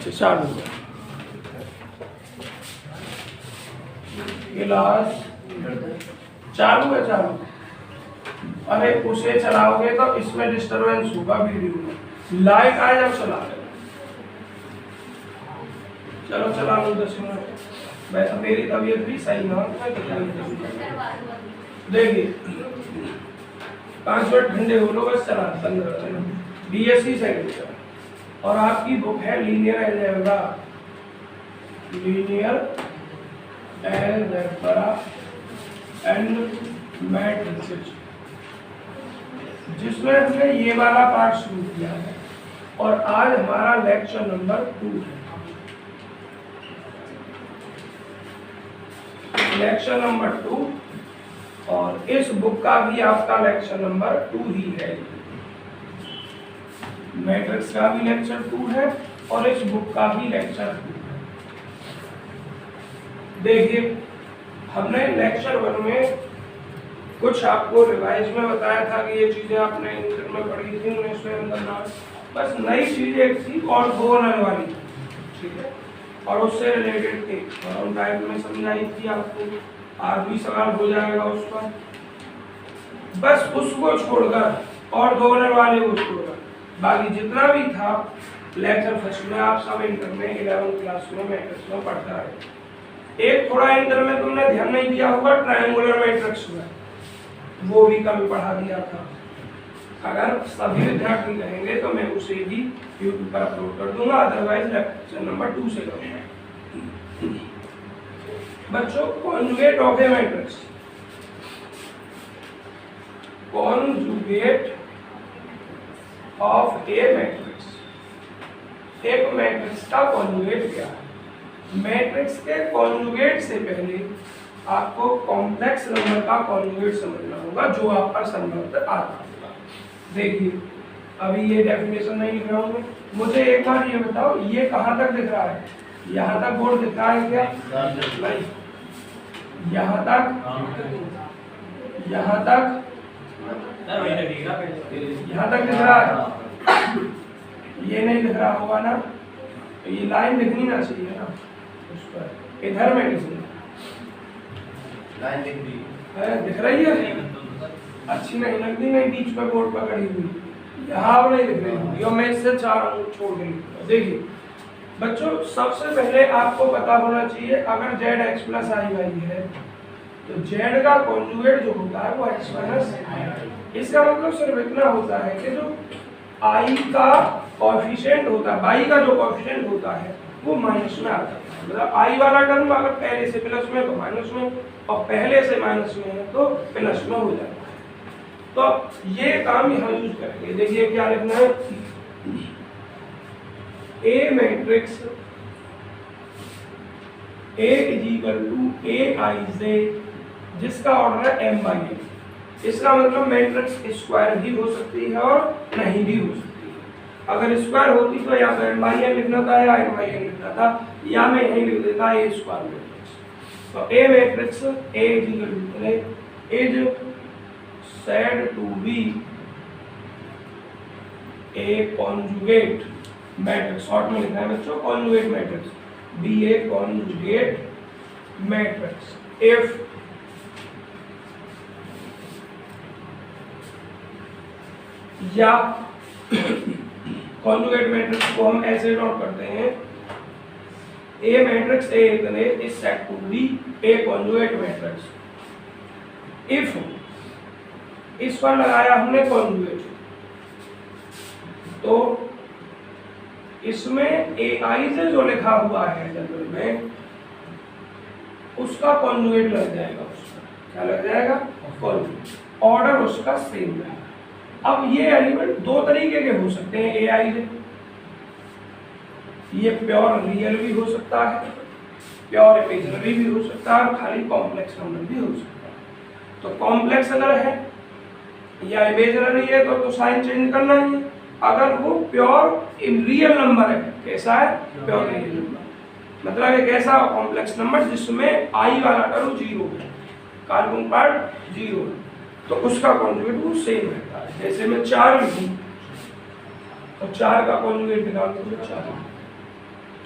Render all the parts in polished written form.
अच्छा चालू है गिलास चालू है चालू। अरे उसे चलाओगे तो इसमें डिस्टरबेंस होगा वीडियो में। लाइट आए जब चला लेना। चलो चला लो 10 मिनट। वैसे मेरी तबीयत भी सही ना देखिए 5 मिनट ठंडे हो लो बस चला 15 मिनट। बीएससी सेकेंड और आपकी बुक है linear algebra. Linear algebra and matrices जिसमें हमने ये वाला पार्ट शुरू किया है और आज हमारा लेक्चर नंबर 2 है। लेक्चर नंबर 2 और इस बुक का भी आपका लेक्चर नंबर 2 ही है। मैट्रिक्स का भी लेक्चर 2 है और इस बुक का भी लेक्चर 2 है। देखिए हमने लेक्चर 1 में कुछ आपको रिवाइज में बताया था कि ये चीजें आपने इंटर में पढ़ी थी 1989। बस नई चीज एक थी ऑर्थोगोनल वाली, ठीक है, और उससे रिलेटेड थी और उन टाइप में समझाई थी आपको। आज भी सवाल हो जाएगा उस पर। बस उसको छोड़कर ऑर्थोगोनल वाले को छोड़कर बाकी जितना भी था लेक्चर फर्स्ट में आप सब इंटर में 11th क्लास में मैट्रिक्स में पढ़ता है। एक थोड़ा इंटर में तुमने ध्यान नहीं दिया होगा ट्रायंगुलर मैट्रिक्स में, वो भी कभी पढ़ा दिया था। अगर सभी विद्यार्थी कहेंगे तो मैं उसे भी यूट्यूब पर अपलोड कर दूंगा, अदरवाइज लेक्चर नंबर 2 से करूंगा। बच्चों conjugate of A matrix, conjugate of A matrix. एक मैट्रिक्स का कॉन्जुगेट क्या है? मैट्रिक्स के कॉन्जुगेट से पहले आपको कॉम्प्लेक्स नंबर का कॉन्जुगेट समझना होगा जो आप पर संभवतः आता होगा। देखिए अभी ये डेफिनेशन नहीं लिख रहा हूँ मैं। मुझे एक बार ये बताओ ये कहाँ तक दिख रहा है? यहाँ तक बोर्ड दिख रहा है क्या? नहीं। यहाँ तक, यहाँ तक, यहाँ तक दिख रहा है? ये नहीं दिख रहा होगा ना? ये लाइन दिखनी ना चाहिए ना उस पर। इधर में लिखनी लाइन दिख रही है? अच्छी नहीं लगती, नहीं बीच में बोर्ड पर खड़ी हुई, यहाँ नहीं दिख रही और मैं इससे चाह रहा हूँ छोड़ देंगे। देखिए बच्चों सबसे पहले आपको पता होना चाहिए अगर जेड एक्स प्लस आई वाई है तो जेड का कॉन्जुगेट जो होता है वो एक्स माइनस आई। इसका मतलब सिर्फ इतना होता है कि जो आई का कोएफिशिएंट होता है, बाई का जो कोएफिशिएंट होता है वो माइनस में आता है। मतलब आई वाला टर्म अगर पहले से प्लस में तो माइनस में और पहले से माइनस में है तो प्लस में हो जाएगा। तो ये काम यहाँ यूज करेंगे। देखिए क्या लिखना है? A matrix A is equal to A I j जिसका ऑर्डर है m बाई n। इसका मतलब मैट्रिक्स स्क्वायर भी हो सकती है और नहीं भी हो सकती है। अगर स्क्वायर होती तो या तो m बाई n लिखना था या n बाई n लिखना था, या मैं यही लिख देता ए स्क्वायर मैट्रिक्स। तो A matrix A is equal to is said to be a conjugate matrix। Short में लिखना है बच्चों conjugate matrix, be a conjugate matrix if या conjugate matrix को हम ऐसे नोट करते हैं a matrix A is said to be a conjugate matrix if इस पर लगाया हमने कॉन्जुगेट तो इसमें ए आई से जो लिखा हुआ है जनरल में उसका कॉन्जुगेट लग जाएगा। उसका क्या लग जाएगा? कॉन्जुगेट। ऑर्डर उसका सेम रहेगा। अब ये एलिमेंट दो तरीके के हो सकते हैं ए आई से। ये प्योर रियल भी हो सकता है, प्योर इमेजिनरी भी हो सकता है, खाली कॉम्प्लेक्स नंबर भी हो सकता है। तो कॉम्प्लेक्स अगर है या इमेजिनरी है तो साइन चेंज करना ही है। अगर वो प्योर रियल नंबर है, कैसा है? प्योर रियल नंबर मतलब एक ऐसा कॉम्प्लेक्स नंबर जिसमें आई वाला टर्म 0 है, कार्बन पार्ट 0 है, तो उसका कॉन्जुगेट वो सेम रहता है। जैसे मैं 4 लिखूं तो 4 का कॉन्जुगेट निकाल दूंगा 4।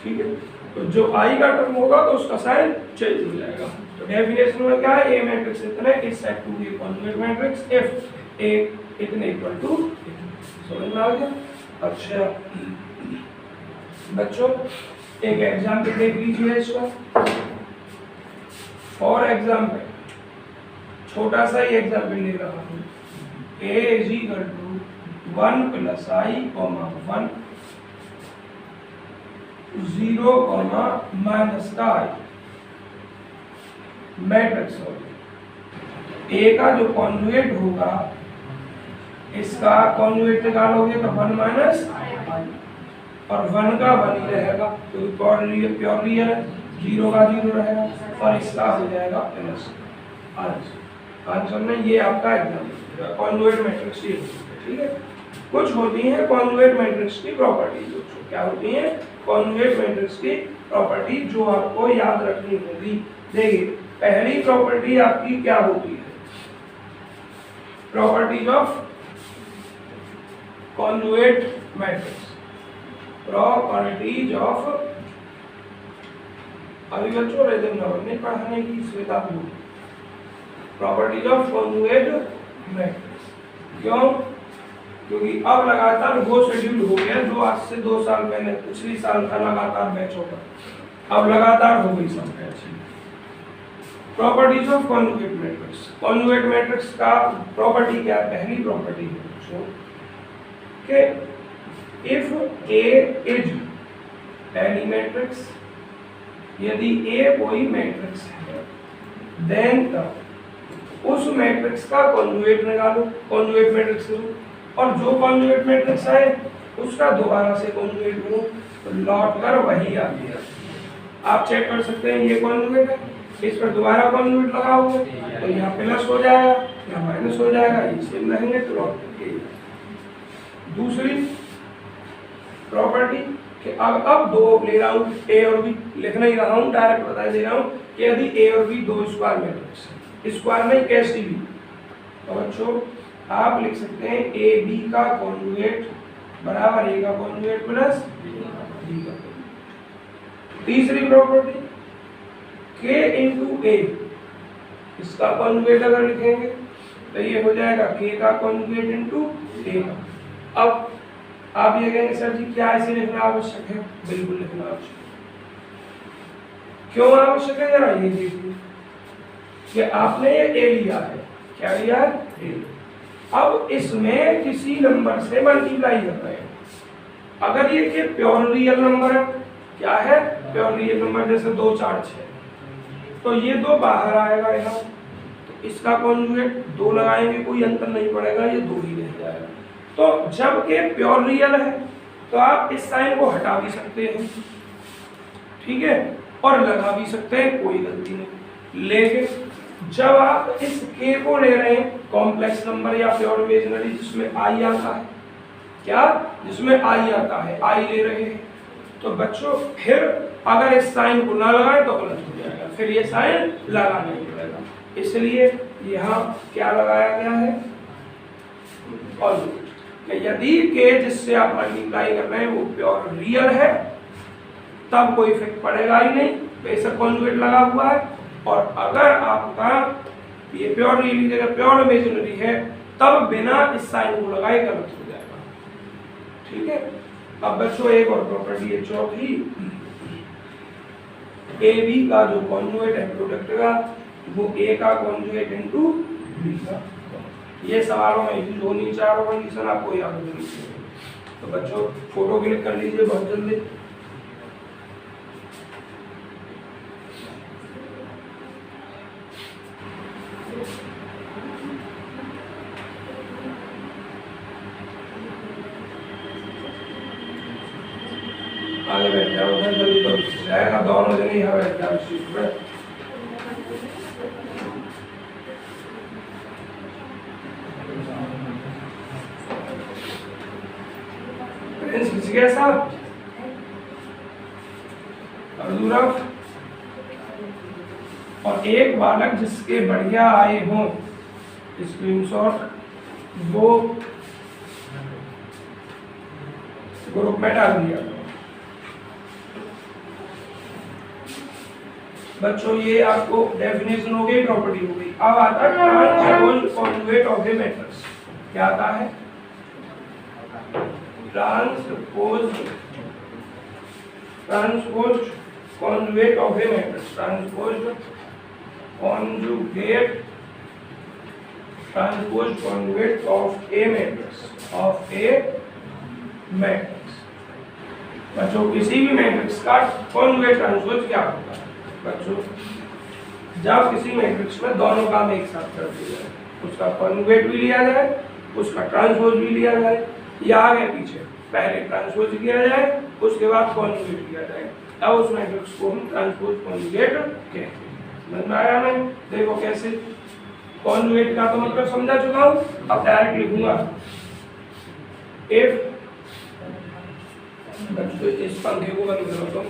ठीक है, तो जो आई का टर्म होगा तो उसका साइन चेंज हो जाएगा। तो डेफिनेशन में क्या है, ए मैट्रिक्स इतने is set to be conjugate matrix if A इतने इक्वल टू, समझ में आ गया। अच्छा बच्चों एक एग्जाम्पल देख लीजिए इसका। फॉर एग्जाम्पल छोटा सा ही एग्जाम्पल ले रहा हूँ, A is equal to 1 plus i comma 1 0 comma minus का आई मैट्रिक्स हो गया। ए का जो कॉन्जुगेट होगा इसका कॉन्जुगेट निकालोगे तो 1 माइनस और 1 का 1 ही रहेगा, तो प्योर रियल है, 0 का 0 रहेगा और इसका हो जाएगा प्लस आंसर में। ये आपका एग्जाम्पल कॉन्जुगेट मैट्रिक्स की, ठीक है। कुछ होती है कॉन्जुगेट मैट्रिक्स की प्रॉपर्टी, क्या होती है कॉन्जुगेट मैट्रिक्स की प्रॉपर्टी जो आपको याद रखनी होगी। देखिए पहली प्रॉपर्टी आपकी क्या होती है, properties of conjugate matrix, properties of, अभी बच्चों रेजन नहीं पढ़ाने की सुविधा होगी, प्रॉपर्टीज ऑफ कॉन्जुगेट मैट्रिक्स। क्यों, क्योंकि अब लगातार वो शेड्यूल हो गया जो आज से 2 साल पहले पिछली साल का लगातार बैच होगा, अब लगातार हो गई सब batch. Properties of conjugate matrix, conjugate matrix का प्रॉपर्टी क्या है, पहली प्रॉपर्टी है बच्चों कि इफ ए इज, पहली मैट्रिक्स यदि ए कोई मैट्रिक्स है देन उस मैट्रिक्स का कॉन्जुगेट निकालो, कॉन्जुगेट मैट्रिक्स करो, और जो कॉन्जुगेट मैट्रिक्स है उसका दोबारा से कॉन्जुगेट करो तो लौट कर वही आ गया। आप चेक कर सकते हैं ये कॉन्जुगेट है, इस पर दोबारा कॉन्जुगेट लगाओगे तो यहाँ प्लस हो जाएगा या माइनस हो जाएगा, ये सेम रहेंगे तो लौट करके। दूसरी प्रॉपर्टी कि अब दो ले रहा हूँ, ए और बी लिख नहीं रहा हूँ, डायरेक्ट बता दे रहा हूँ कि यदि ए और बी दो स्क्वायर मैट्रिक्स है, स्क्वायर नहीं कैसी भी, तो बच्चों आप लिख सकते हैं ए बी का कॉन्जुगेट बराबर ए का कॉन्जुगेट प्लस बी का। तीसरी प्रॉपर्टी के इंटू ए, इसका कॉन्जुगेट अगर लिखेंगे तो ये हो जाएगा के का कॉन्जुगेट इंटू ए का। अब आप ये कहेंगे सर जी क्या ऐसे लिखना आवश्यक है, बिल्कुल लिखना आवश्यक है। क्यों आवश्यक है, जरा ये देखिए कि आपने ये ए लिया है, क्या लिया है ए, अब इसमें किसी नंबर से मल्टीप्लाई कर रहे हैं। अगर ये कि प्योर रियल नंबर है, क्या है प्योर रियल नंबर, जैसे 2 4 6, तो ये 2 बाहर आएगा यहाँ, तो इसका कॉन्जुगेट 2 लगाएंगे कोई अंतर नहीं पड़ेगा, ये 2 ही रह जाएगा। तो जब के प्योर रियल है तो आप इस साइन को हटा भी सकते हैं, ठीक है, और लगा भी सकते हैं, कोई गलती नहीं। लेकिन जब आप इस के को ले रहे हैं कॉम्प्लेक्स नंबर या प्योर इमेजिनरी जिसमें आई आता है, क्या जिसमें आई आता है, आई ले रहे हैं, तो बच्चों फिर अगर इस साइन को ना लगाएं तो गलत हो जाएगा, फिर ये साइन लगाना ही पड़ेगा। इसलिए यहाँ क्या लगाया गया है, कॉन्जुगेट। यदि के जिससे आप मल्टीप्लाई कर रहे हैं वो प्योर रियल है तब कोई इफेक्ट पड़ेगा ही नहीं, बेशक कॉन्जुगेट लगा हुआ है। और अगर आपका ये प्योर रियल की जगह प्योर इमेजिनरी है तब बिना इस साइन को लगाए गलत हो जाएगा, ठीक है। अब बच्चों एक और प्रॉपर्टी है चौथी, ए बी का जो कॉन्जुगेट है प्रोडक्ट का वो ए का कॉन्जुगेट इनटू बी का। ये सवालों में यूज होनी चारों कंडीशन आपको याद होनी चाहिए। तो बच्चों फोटो क्लिक कर लीजिए बहुत जल्दी। आगे बैठ जाओ उधर जल्दी, तो जाएगा दोनों जने यहाँ बैठ जाओ सीट पर। साहब और एक बालक जिसके बढ़िया आए हों स्क्रीनशॉट वो ग्रुप में डाल दिया। बच्चों ये आपको डेफिनेशन हो गई, प्रॉपर्टी हो गई। अब आता है transposed conjugate of A matrix. क्या आता है? Transposed conjugate of A matrix. Transposed conjugate of A matrix. बच्चों किसी भी मैट्रिक्स का कॉन्जुगेट ट्रांसपोज क्या होगा? बच्चों जब किसी मैट्रिक्स में दोनों काम एक साथ कर दिए जाए, उसका कॉन्जुगेट भी लिया जाए, उसका ट्रांसपोज भी लिया जाए, या आगे पीछे पहले ट्रांसपोज किया जाए उसके बाद कॉन्जुगेट किया जाए, तब उस मैट्रिक्स को हम ट्रांसपोज कॉन्जुगेट कहते हैं। समझ में आया नहीं? देखो कैसे कॉन्जुगेट का तो मतलब समझा चुका हूं, अब डायरेक्ट लिखूंगा इफ। बच्चों इस पंखे को बंद करो।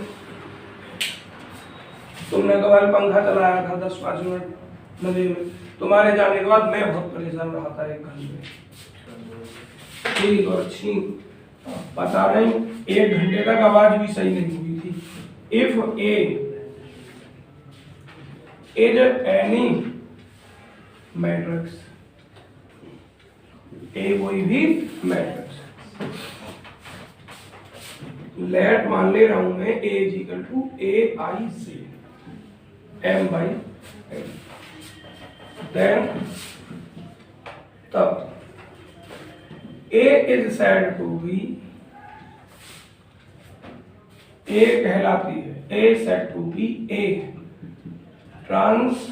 तुमने कल पंखा चलाया था 10-5 मिनट नदी में, तुम्हारे जाने के बाद मैं बहुत परेशान रहा था 1 घंटे। ठीक और अच्छी पता नहीं 1 घंटे तक आवाज भी सही नहीं हुई थी। If A is any matrix, A कोई भी मैट्रिक्स, लेट मान ले रहा हूं मैं A is equal to A i से m by n, then तब a is said to be, a कहलाती है, a said to be a transposed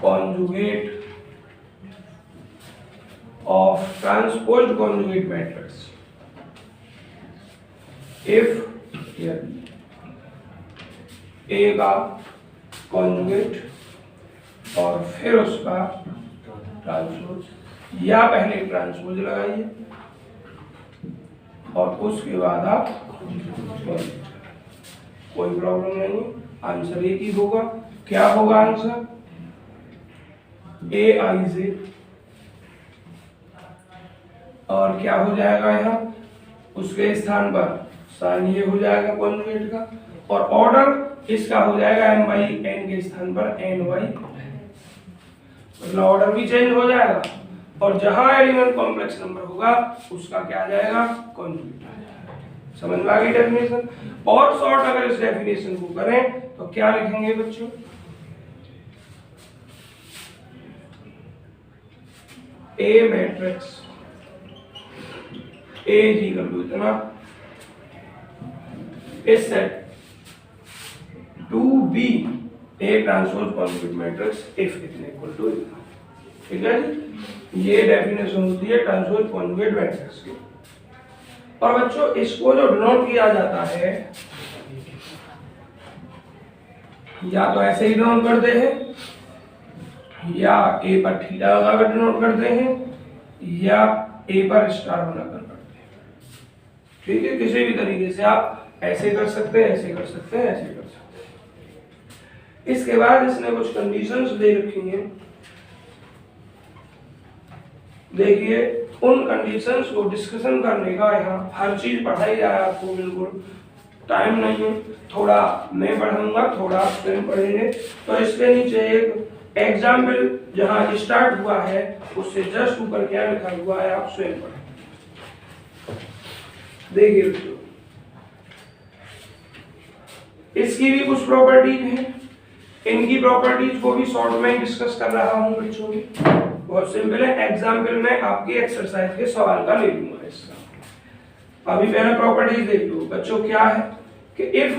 conjugate matrix if here ए का कॉन्जुगेट और फिर उसका ट्रांसपोज, या पहले ट्रांसपोज लगाइए और उसके बाद आप कोई प्रॉब्लम नहीं, आंसर एक ही होगा। क्या होगा आंसर? ए आई से, और क्या हो जाएगा यहाँ उसके स्थान पर साइन ये हो जाएगा कॉन्जुगेट का, और ऑर्डर इसका हो जाएगा m by n के स्थान पर n by, मतलब ऑर्डर भी चेंज हो जाएगा, और जहां एलिमेंट कॉम्प्लेक्स नंबर होगा उसका क्या आ जाएगा? कॉन्जुगेट आ जाएगा। समझ में आ गई डेफिनेशन? और शॉर्ट अगर इस डेफिनेशन को करें तो क्या लिखेंगे बच्चों? A matrix A is equal to इतना is set to be A transpose conjugate matrix if इतना इक्वल टू इतना। ठीक है जी, ये डेफिनेशन होती है ट्रांसपोज कॉन्जुगेट मैट्रिक्स की। और बच्चों इसको जो डिनोट किया जाता है, या तो ऐसे ही डिनोट करते हैं, या ए पर थीटा लगाकर डिनोट करते हैं, या ए पर स्टार बनाकर करते हैं। ठीक है, किसी भी तरीके से आप ऐसे कर सकते हैं, ऐसे कर सकते हैं, ऐसे कर सकते हैं। इसके बाद इसने कुछ कंडीशंस दे रखी हैं। देखिए उन कंडीशंस को डिस्कशन करने का यहाँ हर चीज पढ़ाई जाए आपको, बिल्कुल टाइम नहीं है। थोड़ा मैं पढ़ाऊंगा, थोड़ा आप स्वयं पढ़ेंगे। तो इसके नीचे एक एग्जाम्पल जहाँ स्टार्ट हुआ है उससे जस्ट ऊपर क्या लिखा हुआ है आप स्वयं पढ़ें। देखिए दोस्तों, इसकी भी कुछ प्रॉपर्टीज हैं, इनकी प्रॉपर्टीज को भी शॉर्ट में डिस्कस कर रहा हूं बच्चों की। बहुत सिंपल है, एग्जाम्पल में आपकी एक्सरसाइज के सवाल का ले लूंगा इसका। अभी पहले प्रॉपर्टीज देख लो बच्चों। क्या है कि इफ,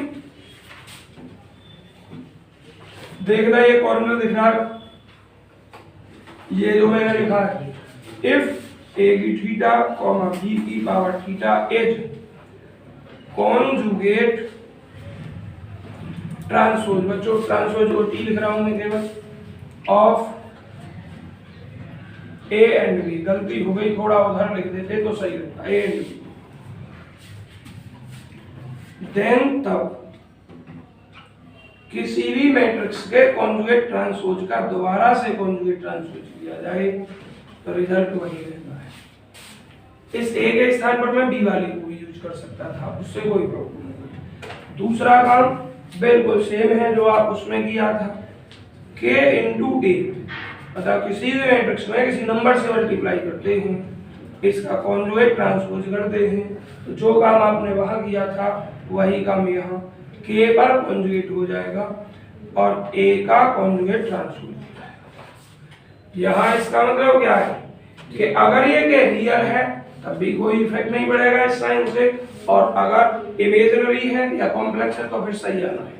देखना ये फॉर्मूला दिख रहा है, ये जो मैंने लिखा है, इफ ए की थीटा कॉमा बी की power theta is conjugate transpose, बच्चों ट्रांसपोज को टी लिख रहा हूं मैं केवल, ऑफ ए एंड बी। गलती हो गई, थोड़ा उधर लिख देते तो सही रहता, ए एंड बी। देन तब किसी भी मैट्रिक्स के कॉन्जुगेट ट्रांसपोज का दोबारा से कॉन्जुगेट ट्रांसपोज किया जाए तो रिजल्ट वही रहता है। इस ए के स्थान पर मैं बी वाले को भी यूज कर सकता था, उससे कोई प्रॉब्लम नहीं। दूसरा काम बिल्कुल सेम है जो आप उसमें किया था, k इंटू ए, मतलब किसी भी मैट्रिक्स में किसी नंबर से मल्टीप्लाई करते हैं, इसका कॉन्जुगेट ट्रांसपोज करते हैं, तो जो काम आपने वहां किया था वही काम यहाँ k पर कॉन्जुगेट हो जाएगा और a का कॉन्जुगेट ट्रांसपोज हो जाएगा। यहाँ इसका मतलब क्या है कि अगर ये k रियल है तब भी कोई इफेक्ट नहीं पड़ेगा इस साइन से, और अगर इमेजिनरी है या कॉम्प्लेक्स है तो फिर सही आना है।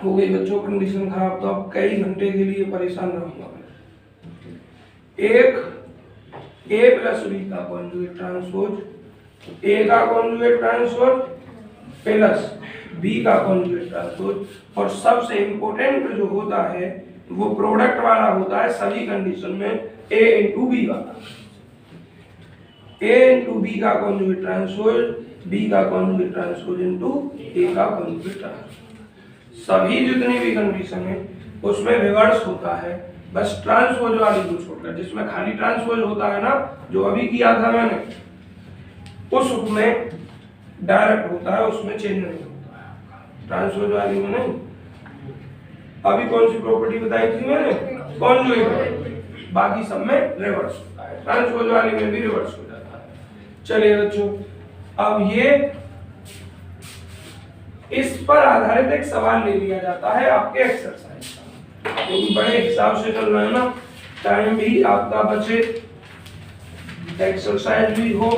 हो गई बच्चों कंडीशन खराब, तो अब कई घंटे के लिए परेशान रहूंगा। एक a प्लस b का कॉन्जुगेट ट्रांसपोज, a का कॉन्जुगेट ट्रांसपोज प्लस b का कॉन्जुगेट ट्रांसपोज, और सबसे इंपॉर्टेंट जो होता है वो प्रोडक्ट वाला होता है सभी कंडीशन में, a इंटू बी वाला। a इंटू बी का कॉन्जुगेट ट्रांसपोज, b का कॉन्जुगेट ट्रांसपोज इंटू a का कॉन्जुगेट ट्रांसपोज। सभी जितनी भी कंडीशन है उसमें रिवर्स होता है, बस ट्रांसपोज वाली को छोड़कर। जिसमें खाली ट्रांसपोज होता है ना, जो अभी किया था मैंने, उसमें डायरेक्ट होता है, उसमें चेंज नहीं होता है। ट्रांसपोज वाली में नहीं। अभी कौन सी प्रॉपर्टी बताई थी मैंने? कॉन्जुगेट। बाकी सब में रिवर्स होता है, ट्रांसपोज वाली में भी रिवर्स हो जाता है। चलिए बच्चों, अब ये इस पर आधारित एक सवाल ले लिया जाता है आपके एक्सरसाइज का, क्योंकि बड़े हिसाब से चल रहा है ना, टाइम भी आपका बचे, एक्सरसाइज भी हो।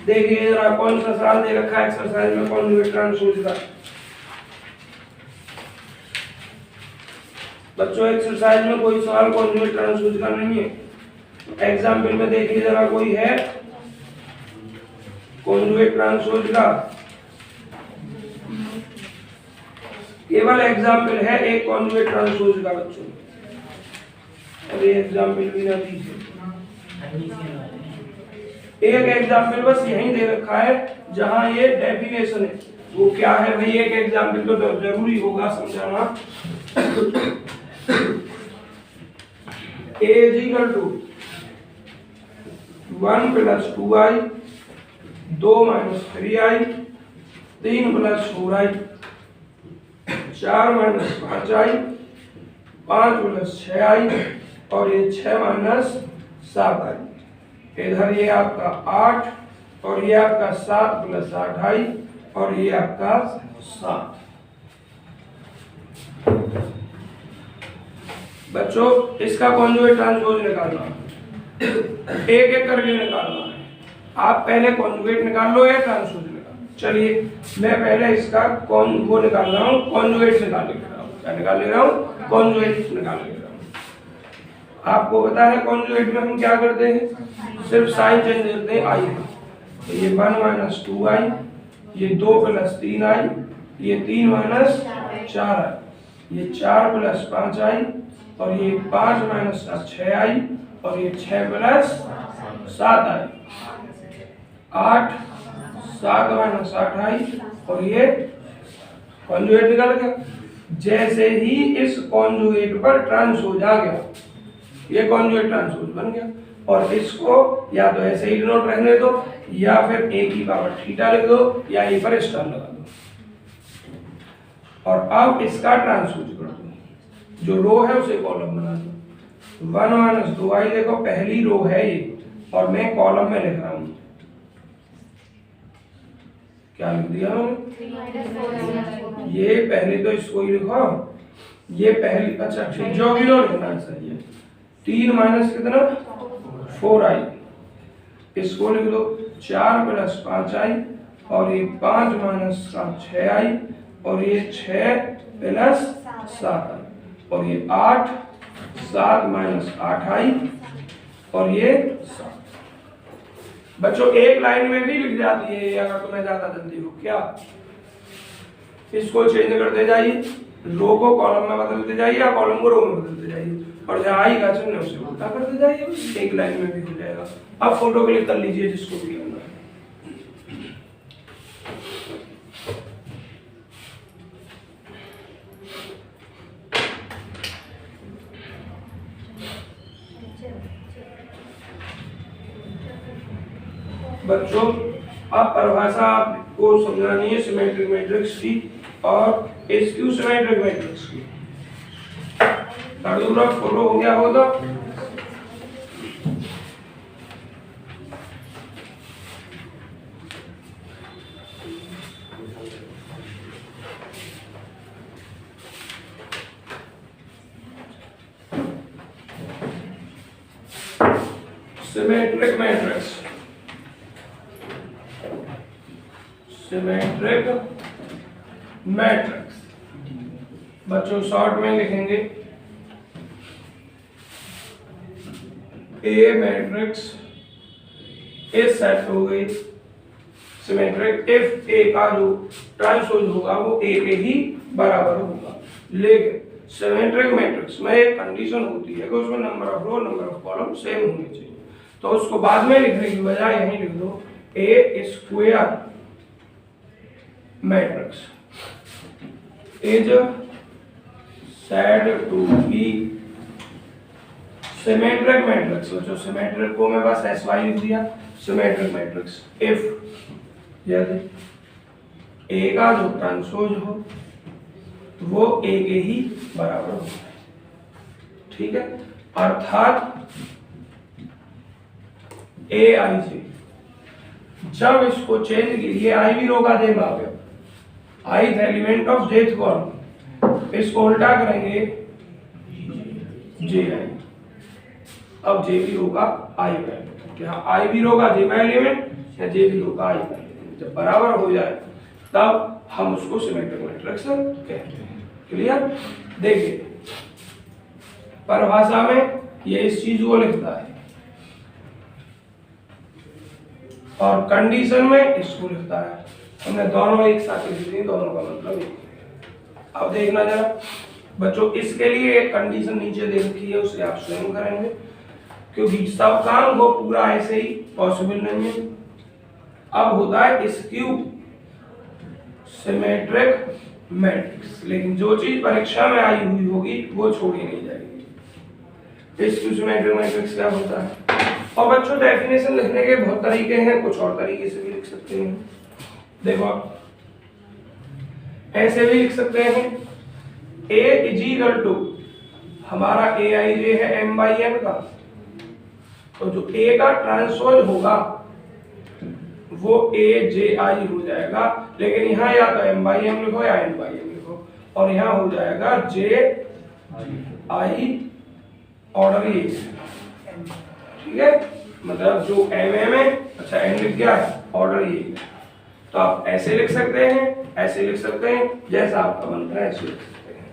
देखिए जरा कौन सा सवाल दे रखा है एक्सरसाइज में कॉन्जुगेट ट्रांसपोज का। बच्चों एक्सरसाइज में कोई सवाल कॉन्जुगेट ट्रांसपोज का नहीं है। एग्जाम्पल में देखिए जरा कोई है कॉन्जुगेट ट्रांसपोज का, केवल एग्जाम्पल है एक कॉन्जुगेट ट्रांसपोज का बच्चों। अरे एग्जाम्पल भी ना दीजिए, एक एग्जाम्पल बस यही दे रखा है जहां ये डेफिनेशन है। वो क्या है भाई, एक एग्जाम्पल तो जरूरी होगा समझाना। a is equal to 1 plus 2i, 2 minus 3i, 3 plus 4i, 4 minus 5i, 5 plus 6i, और ये 6 माइनस 7i। इधर ये आपका 8 और ये आपका 7 प्लस 8i, और ये आपका 7। बच्चों इसका कॉन्जुगेट ट्रांसपोज निकालना है, एक एक करके निकालना है। आप पहले कॉन्जुगेट निकाल लो या ट्रांसपोज निकाल। चलिए मैं पहले इसका वो निकाल रहा हूँ, कॉन्जुगेट निकाल ले रहा हूँ। क्या निकाल ले रहा हूँ? कॉन्जुगेट निकाल ले रहा हूँ। आपको पता है कॉन्जुगेट में हम क्या करते हैं, सिर्फ साइन चेंज करते हैं आई का। तो ये 1 माइनस 2i, ये 2 प्लस 3i, ये 3 माइनस 4i, ये 4 प्लस 5i, और ये 5 माइनस 6i, और ये 6 प्लस 7i, 8, 7 माइनस 8i, और ये कॉन्जुगेट निकल गया। जैसे ही इस कॉन्जुगेट पर ट्रांसपोज आ गया, ये कॉन्जुगेट ट्रांसपोज बन गया। और इसको या तो ऐसे ही डिनोट रहने दो, या फिर a की पावर थीटा लिख दो, या a पर स्टार लगा दो, और अब इसका ट्रांसपोज कर दो। जो रो है उसे कॉलम बना दो। 1 माइनस 2i, देखो पहली रो है ये, और मैं कॉलम में लिख रहा हूं। क्या लिख दिया ये पहले तो इसको ही लिखो, ये पहली, अच्छा ठीक, जो भी रो लिखना है सही है। 3 माइनस कितना 4i, इसको लिख दो 4 प्लस 5i, और ये 5 माइनस 6i, और ये 6 प्लस 7i, और ये 8, 7 माइनस 8i, और ये 7। बच्चों एक लाइन में भी लिख जाती है ये, अगर तुम्हें ज्यादा जल्दी हो। क्या इसको चेंज करते जाइए, रो को कॉलम में बदलते जाइए या कॉलम को रो में बदलते जाइए, और जहाँ आई का चिन्ह उसे उल्टा करते जाइए, एक लाइन में भी हो जाएगा। अब फोटो क्लिक कर लीजिए जिसको भी करना है। बच्चों अब परिभाषा आपको समझानी है सिमेट्रिक मैट्रिक्स की और स्क्यू सिमेट्रिक मैट्रिक्स की। फोटो हो गया हो तो सिमेट्रिक मैट्रिक्स, सिमेट्रिक मैट्रिक्स बच्चों शॉर्ट में लिखेंगे ए मैट्रिक्स इस सेट हो गई सिमेट्रिक इफ ए का जो ट्रांसपोज होगा वो ए के ही बराबर होगा। लेकिन सिमेट्रिक मैट्रिक्स में एक कंडीशन होती है कि उसमें number of row number of column same होने चाहिए, तो उसको बाद में लिखने की बजाय यहीं लिख दो A square matrix is said to be symmetric matrix. जो सिमेट्रिक को मैं बस SY लिख दिया, सिमेट्रिक मैट्रिक्स इफ यदि ए का जो ट्रांसपोज हो वो ए के ही बराबर हो, ठीक है। अर्थात ए आई से जब इसको चेंज कीजिए आई भी रोका देगा, आई एलिमेंट ऑफ जेथ कॉलम, इसको उल्टा करेंगे जे आई, अब जे भी होगा आई वैल्यू, क्या आई भी होगा जे का एलिमेंट या जे भी होगा आई का एलिमेंट, जब बराबर हो जाए तब हम उसको सिमेट्रिक मैट्रिक्स कहते हैं। क्लियर? देखिए परिभाषा में ये इस चीज को लिखता है और कंडीशन में इसको लिखता है, हमने दोनों एक साथ लिख दी, दोनों का मतलब एक। अब देखना जरा बच्चों, इसके लिए एक कंडीशन नीचे दे रखी है, उसे आप स्वयं करेंगे क्योंकि सब काम वो पूरा ऐसे ही पॉसिबल नहीं है। अब होता है स्क्यू सिमेट्रिक मैट्रिक्स, लेकिन जो चीज परीक्षा में आई हुई होगी वो छोड़ी नहीं जाएगी। स्क्यू सिमेट्रिक मैट्रिक्स क्या होता है? और बच्चों डेफिनेशन लिखने के बहुत तरीके हैं, कुछ और तरीके से भी लिख सकते हैं। देखो ऐसे भी लिख सकते हैं A इज इक्वल टू हमारा ए आई जे है m बाई एन का, तो जो A का ट्रांसपोज होगा वो A जे आई हो जाएगा, लेकिन यहाँ या तो m बाई एम लिखो या n बाई एम लिखो, और यहाँ हो जाएगा जे आई ऑर्डर ये, ठीक है। मतलब जो m है, अच्छा n लिख गया ऑर्डर ये, तो आप ऐसे लिख सकते हैं, ऐसे लिख सकते हैं, जैसा आपका बनता है ऐसे लिख सकते हैं।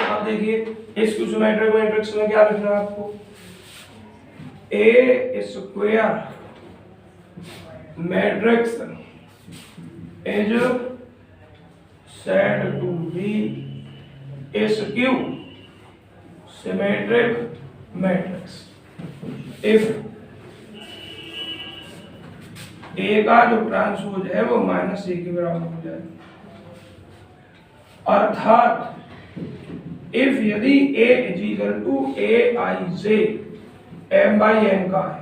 अब देखिए इस सिमेट्रिक मैट्रिक्स में क्या लिखना है आपको, A square matrix is said to be skew symmetric matrix if A का जो ट्रांसपोज है वो माइनस ए के बराबर हो जाए, अर्थात इफ यदि A is equal to A I J M by n का है,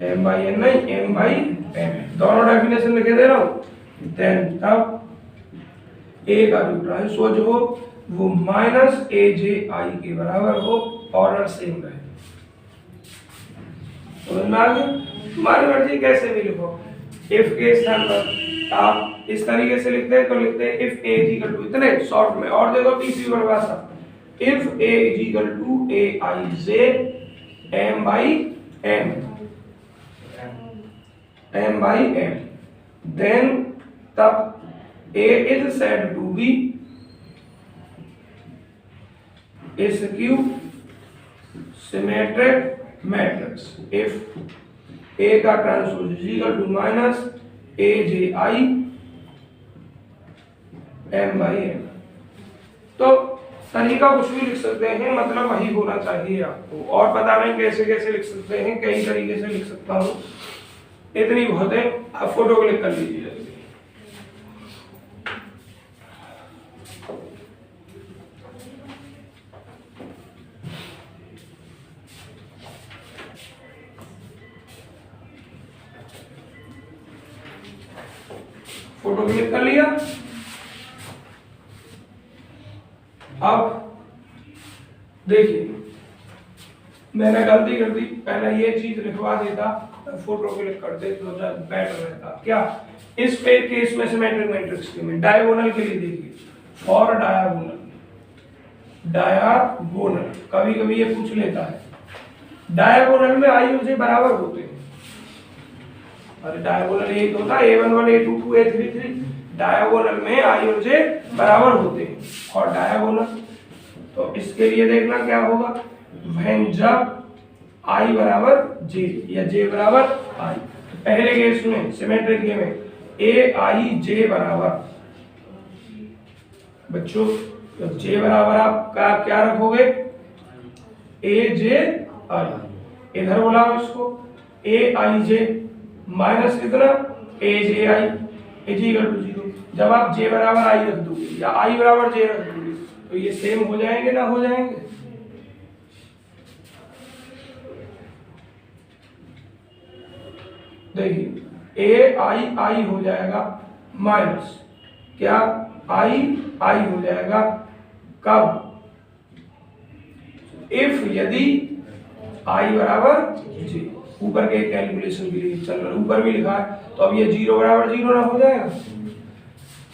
एम बाई एन नहीं एम बाई एन, दोनों डेफिनेशन लिखे दे रहा हूं, देन तब ए का जो ट्रांसपोज हो वो माइनस ए जे आई के बराबर हो, ऑर्डर सेम रहे। समझ में आ गया? तुम्हारी मर्जी कैसे भी लिखो, इफ के स्थान पर आप इस तरीके से लिखते हैं तो लिखते हैं if A is equal to, इतने शॉर्ट में, और देखो तीसरी परिभाषा if A is equal to A I J M by M, M by M, then तब A is said to be skew symmetric matrix if A का transpose is equal to minus A J I M by M. तो तरीका कुछ भी लिख सकते हैं, मतलब वही होना चाहिए आपको, और पता नहीं कैसे कैसे लिख सकते हैं, कई तरीके से लिख सकता हूँ, इतनी बहुत है। आप फोटो क्लिक कर लीजिए। फोटो क्लिक कर लिया। अब देखिए मैंने गलती कर दी, पहले ये चीज लिखवा देता, फोटो क्लिक करते तो बेटर रहता। क्या इस पे केस में सिमेट्रिक मैट्रिक्स के में डायगोनल के लिए देखिए, फॉर डायगोनल कभी कभी ये पूछ लेता है, डायगोनल में आई और जे बराबर होते हैं। अरे डायगोनल एक होता है A11 A22 A33, डायगोनल में आई और जे बराबर होते हैं और डायगोनल। तो इसके लिए देखना क्या होगा, व्हेन जब I बराबर J या J बराबर I, तो पहले केस में सिमेट्रिक के में AIJ बराबर, बच्चों जब J बराबर आप क्या रखोगे, AJI, इधर बुलाओ इसको AIJ माइनस कितना AJI इक्वल टू 0। जब आप J बराबर I रख दोगे या I बराबर J रख दोगे तो ये सेम हो जाएंगे ना हो जाएंगे। देखिए AII हो जाएगा माइनस क्या I हो जाएगा कब, इफ यदि I बराबर J, ऊपर के कैलकुलेशन के लिए चल रहा है, ऊपर भी लिखा है, तो अब ये 0 बराबर 0 ना हो जाएगा।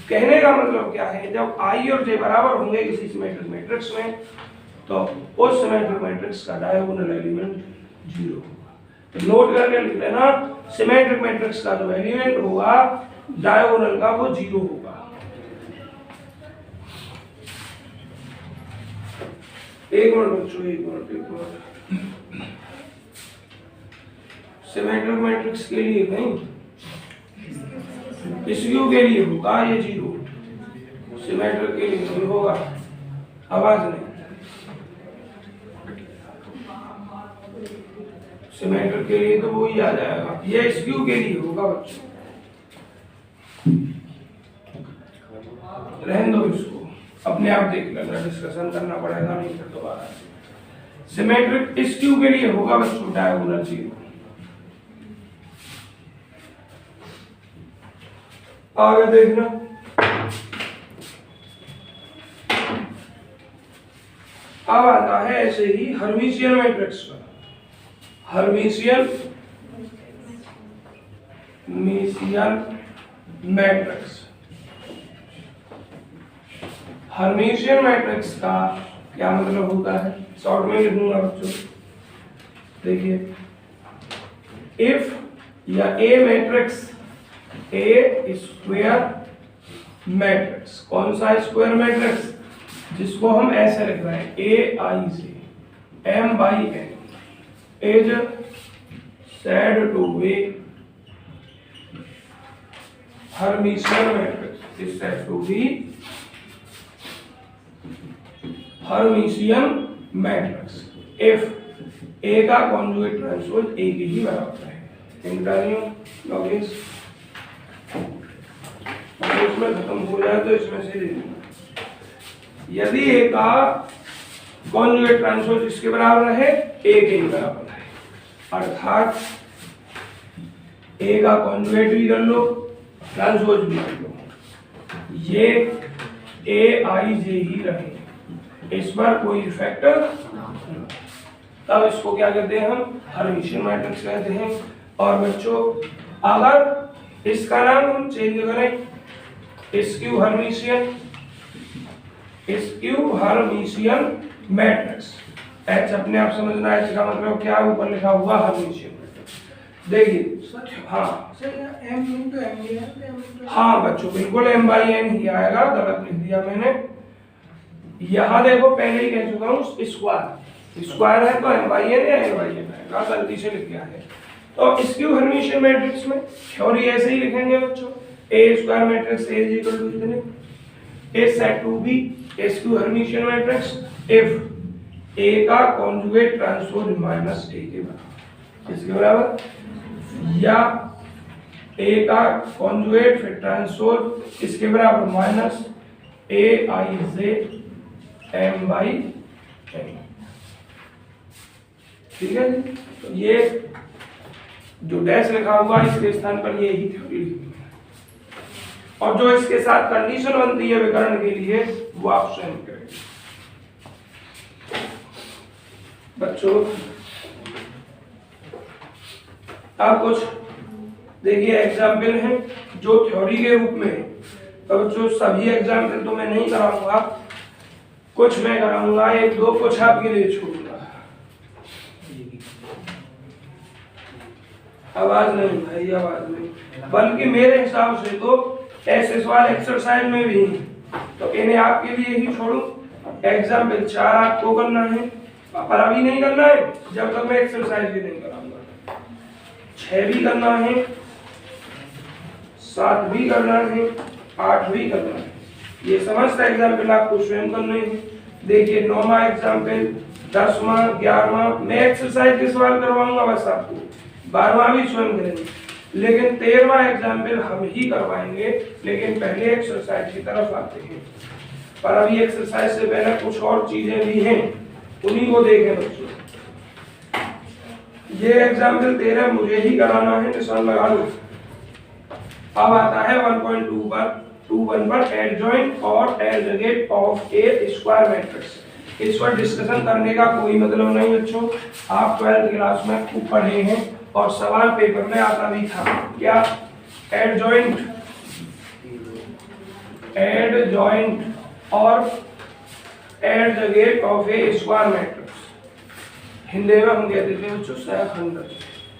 कहने का मतलब क्या है, जब I और J बराबर होंगे किसी सिमेट्रिक मैट्रिक्स में तो उस सिमेट्रिक मैट्रिक्स का डायगोनल एलिमेंट 0 होगा। तो नोट करके लिख लेना, सिमेट्रिक मैट्रिक्स का जो एलिमेंट होगा डायगोनल का वो 0 होगा। एक मिनट बच्चों, एक मिनट। सिमेट्रिक मैट्रिक्स के लिए नहीं, इसक्यू के लिए होगा ये 0, सिमेट्रिक के लिए नहीं होगा। आवाज नहीं, सिमेट्रिक के लिए तो वो ही आ जाएगा, ये इसक्यू के लिए होगा बच्चों। रहने दो इसको, अपने आप देख लेना, डिस्कशन करना पड़ेगा नहीं फिर दोबारा। सिमेट्रिक इसक्यू के लिए होगा बच्चों डायगोनल 0। आगे देखना, अब आता है ऐसे ही हर्मिशियन मैट्रिक्स का। हर्मिशियन मैट्रिक्स, हर्मिशियन मैट्रिक्स का क्या मतलब होता है, शॉर्ट में लिखूंगा बच्चों। देखिए इफ या ए मैट्रिक्स, ए स्क्वायर मैट्रिक्स, कौन सा स्क्वायर मैट्रिक्स, जिसको हम ऐसे लिख रहे हैं AI से M/N is said to be Hermitian matrix, is said to be Hermitian matrix if A का कॉन्जुगेट ट्रांसपोज A के ही बराबर है। इंटरव्यू लॉगिस इसमें खत्म हो जाए तो इसमें से यदि A का कॉन्जुगेट ट्रांसपोज इसके बराबर है, A के ही बराबर है, अर्थात A का कॉन्जुगेट भी कर लो ट्रांसपोज भी कर लो, ये AIJ ही रहेंगे, इस पर कोई इफेक्ट तब इसको क्या कहते हैं हम हर्मिशियन मैट्रिक्स कहते हैं। और बच्चों अगर इसका नाम हम चेंज करें स्क्यू हर्मिशियन मैट्रिक्स, एच अपने आप समझना है, इसका मतलब क्या है, ऊपर लिखा हुआ हर्मिशियन मैट्रिक्स। देखिए हाँ बच्चों बिल्कुल M/N ही आएगा, गलत लिख दिया मैंने। यहाँ देखो पहले ही कह चुका हूँ स्क्वायर है तो M/N या M/N आएगा, गलती से लिख दिया है। तो स्क्यू हर्मिशियन मैट्रिक्स में थ्योरी ऐसे ही लिखेंगे बच्चों, A square matrix A is equal to इतने, is said to be skew Hermitian matrix if A का कॉन्जुगेट ट्रांसपोज माइनस A के बराबर, इसके बराबर, या A का कॉन्जुगेट फिर ट्रांसपोज इसके बराबर माइनस AIJ M/N, ठीक है जी। तो ये जो डैश लिखा हुआ इसके स्थान पर ये ही थ्योरी लिखनी है। और जो इसके साथ कंडीशन बनती है विकर्ण के लिए वो आप स्वयं करें। बच्चों आप कुछ देखिए एग्जाम्पल हैं जो थ्योरी के रूप में है। तो बच्चों सभी एग्जाम्पल तो मैं नहीं कराऊंगा, कुछ मैं कराऊंगा, एक दो कुछ आपके लिए छोड़ूंगा। आवाज नहीं भाई, आवाज नहीं, बल्कि मेरे हिसाब से तो ऐसे सवाल एक्सरसाइज में भी तो इन्हें आपके लिए ही छोड़ू। एग्जाम्पल 4 आपको करना है, पर अभी नहीं करना है जब तक मैं एक्सरसाइज भी नहीं कराऊंगा। 6 भी करना है, 7 भी करना है, 8 भी करना है। ये समस्त एग्जाम्पल आपको स्वयं करने हैं। देखिए 9वां एग्जाम्पल, 10वां, 11वां मैं एक्सरसाइज के सवाल करवाऊंगा बस आपको, 12वां भी स्वयं करेंगे, लेकिन 13वां एग्जाम्पल हम ही करवाएंगे। लेकिन पहले एक्सरसाइज की तरफ आते हैं, पर अभी एक्सरसाइज से पहले कुछ और चीजें भी हैं, उन्हीं को देखें बच्चों। ये एग्जाम्पल 13 मुझे ही कराना है, निशान लगा लो। अब आता है 1.21 पर एडजॉइंट और algebra of A square matrix. इस पर डिस्कशन करने का कोई मतलब नहीं बच्चों, आप 12th क्लास में खूब पढ़े हैं और सवाल पेपर में आता भी था। क्या एडजॉइंट और algebra of A square matrix, Hindi में हम कहते थे बच्चों सहखंडक।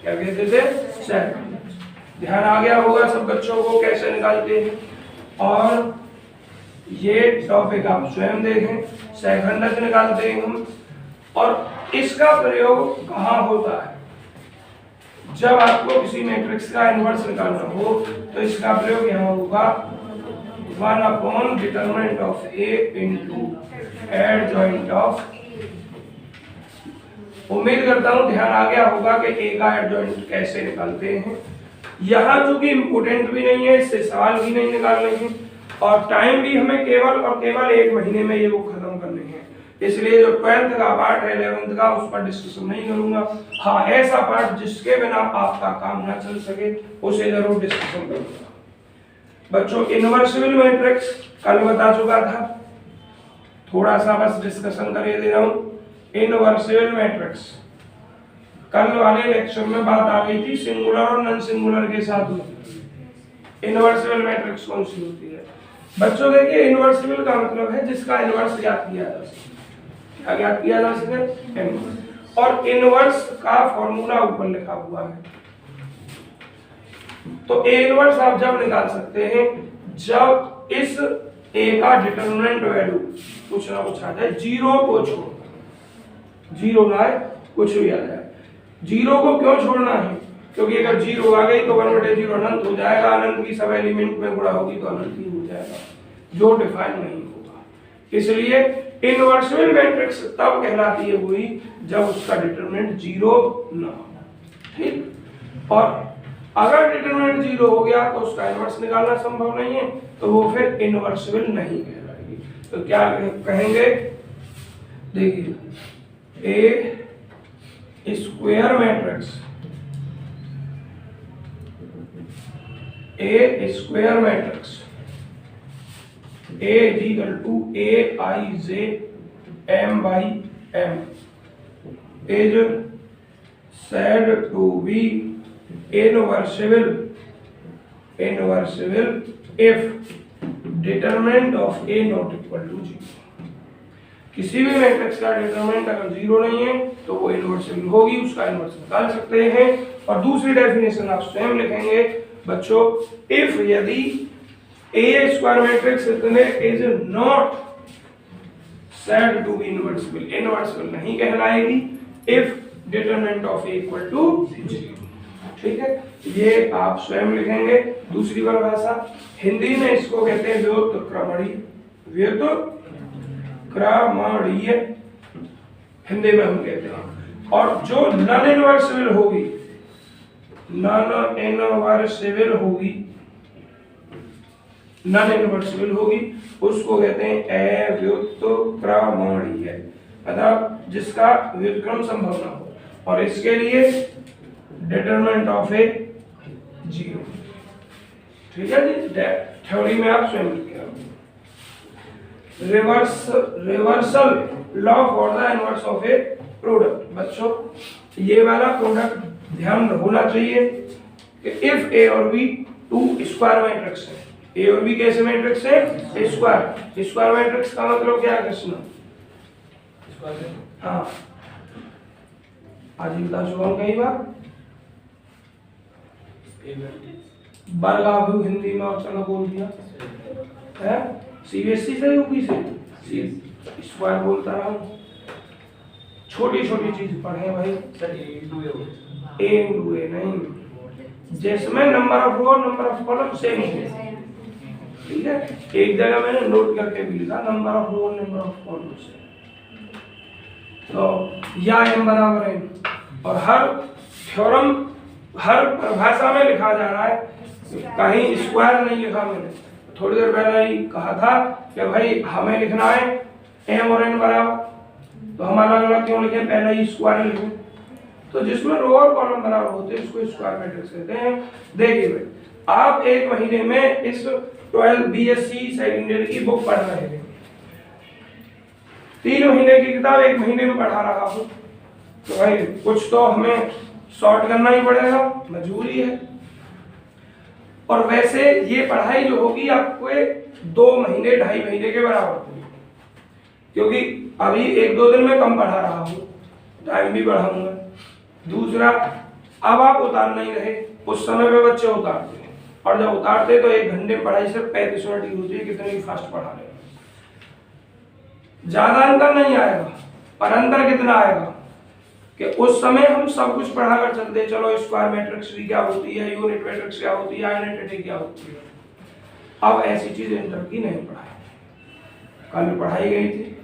क्या कहते थे? सहखंडक। ध्यान आ गया होगा सब बच्चों को कैसे निकालते हैं। और ये टॉपिक आप स्वयं देखें, सहखंडक निकालते हैं हम। और इसका प्रयोग कहाँ होता है? जब आपको किसी मैट्रिक्स का इनवर्स निकालना हो तो इसका प्रयोग यहाँ होगा 1 determinant of A into adjoint of. उम्मीद करता हूं ध्यान आ गया होगा कि ए का एडजॉइंट कैसे निकालते हैं। यहाँ चूंकि इम्पोर्टेंट भी नहीं है, इससे सवाल भी नहीं निकालने हैं और टाइम भी हमें केवल और केवल 1 महीने में ये वो खत्म करने हैं। इसलिए जो 12th का पार्ट है 11th का उस पर डिस्कशन नहीं करूंगा। हाँ, ऐसा पार्ट जिसके बिना आपका काम ना चल सके उसे जरूर डिस्कशन करूंगा। बच्चों इनवर्सिबल मैट्रिक्स कल बता चुका था, थोड़ा सा बस डिस्कशन कर दे रहा हूं। इनवर्सिबल मैट्रिक्स कल वाले लेक्चर में बात आ गई थी सिंगुलर और नॉन सिंगुलर के साथ में। इनवर्सिबल मैट्रिक्स कौन सी होती है बच्चों? देखिए इनवर्सिबल का मतलब है जिसका इनवर्स ज्ञात किया जा सके। क्या ज्ञात किया जा सके? इनवर्स। और इनवर्स का फॉर्मूला ऊपर लिखा हुआ है। तो ए इनवर्स आप जब निकाल सकते हैं जब इस ए का डिटरमिनेंट वैल्यू कुछ ना कुछ आ जाए, जीरो को छोड़, जीरो ना आए कुछ भी आ जाए। जीरो को क्यों छोड़ना है? क्योंकि अगर जीरो आ गई तो 1/0 अनंत हो जाएगा, अनंत की सब एलिमेंट में गुणा होगी तो अनंत ही हो जाएगा, जो डिफाइन नहीं होगा। इसलिए इनवर्सिबल मैट्रिक्स तब कहलाती है हुई जब उसका डिटरमिनेंट 0 ना हो। ठीक, और अगर डिटरमिनेंट 0 हो गया तो उसका इनवर्स निकालना संभव नहीं है, तो वो फिर इनवर्सिबल नहीं कहलाएगी। तो क्या कहेंगे? देखिए A square matrix, A square matrix A equal to Aij m/m is said to be inversible if determinant of A not equal to 0। किसी भी मैट्रिक्स का डिटरमिनेंट अगर 0 नहीं है तो वो इनवर्सिबल होगी, उसका इनवर्स निकाल सकते हैं। और दूसरी डेफिनेशन आप स्वयं लिखेंगे बच्चों, इफ यदि A square matrix is not said to be inversible, इनवर्सिबल नहीं कहलाएगी if determinant of A equal to 0। ठीक है, ये आप स्वयं लिखेंगे। दूसरी परिभाषा हिंदी में इसको कहते हैं व्युत्क्रमणीय, व्युत्क्रमणीय हिंदी में हम कहते हैं। और जो नॉन इनवर्सिबल होगी, नॉन इनवर्सिबल होगी, नॉन इनवर्सिबल होगी उसको कहते हैं अव्युत्क्रमणीय, मतलब जिसका व्युत्क्रम संभव ना हो। और इसके लिए डिटरमिनेंट ऑफ ए 0। ठीक है जी, थ्योरी में आप स्वयं लिखें। Reversal law for the inverse of A product. बच्चों ये वाला प्रोडक्ट ध्यान होना चाहिए कि इफ ए और बी टू स्क्वायर मैट्रिक्स है, ए और बी कैसे मैट्रिक्स है? स्क्वायर। स्क्वायर मैट्रिक्स का मतलब क्या है कृष्ण? हाँ आज बता शुभम कई बार बरगाभू हिंदी में और चलो बोल दिया है, सीबीएसई से यूपी से स्क्वायर बोलता रहा हूँ। छोटी छोटी चीज पढ़े भाई, ए इंटू ए नहीं, जिसमें नंबर ऑफ रो और नंबर ऑफ कॉलम सेम है। ठीक है, एक जगह मैंने नोट करके भी लिखा नंबर ऑफ रो और नंबर ऑफ कॉलम से, तो या एम बराबर है। और हर थ्योरम हर परिभाषा में लिखा जा रहा है, कहीं स्क्वायर नहीं लिखा मैंने। थोड़ी देर पहले ही कहा था कि भाई हमें लिखना है एम और एन बराबर, तो हम अलग अलग क्यों लिखे, पहले ही स्क्वायर लिखे। तो जिसमें रो और कॉलम बराबर होते हैं उसको स्क्वायर मैट्रिक्स कहते हैं। देखिए भाई आप एक महीने में इस 12 बीएससी सेकेंड ईयर की बुक पढ़ रहे हैं, 3 महीने की किताब 1 महीने में पढ़ा रहा हूँ, तो भाई कुछ तो हमें शॉर्ट करना ही पड़ेगा, मजबूरी है। और वैसे ये पढ़ाई जो होगी आपको 2 महीने 2.5 महीने के बराबर होगी, क्योंकि अभी 1-2 दिन में कम पढ़ा रहा हूँ, टाइम भी बढ़ाऊंगा। दूसरा, अब आप उतार नहीं रहे, उस समय पे बच्चे उतारते हैं, और जब उतारते तो 1 घंटे में पढ़ाई सिर्फ 35 मिनट की होती है, कितने भी फास्ट पढ़ा रहे। ज्यादा अंतर नहीं आएगा, पर अंतर कितना आएगा कि उस समय हम सब कुछ पढ़ा कर चलते, चलो स्क्वायर मैट्रिक्स भी क्या होती है, यूनिट मैट्रिक्स क्या होती है, आइडेंटिटी क्या होती है। अब ऐसी चीज इंटर की नहीं पढ़ाई, कल पढ़ाई गई थी।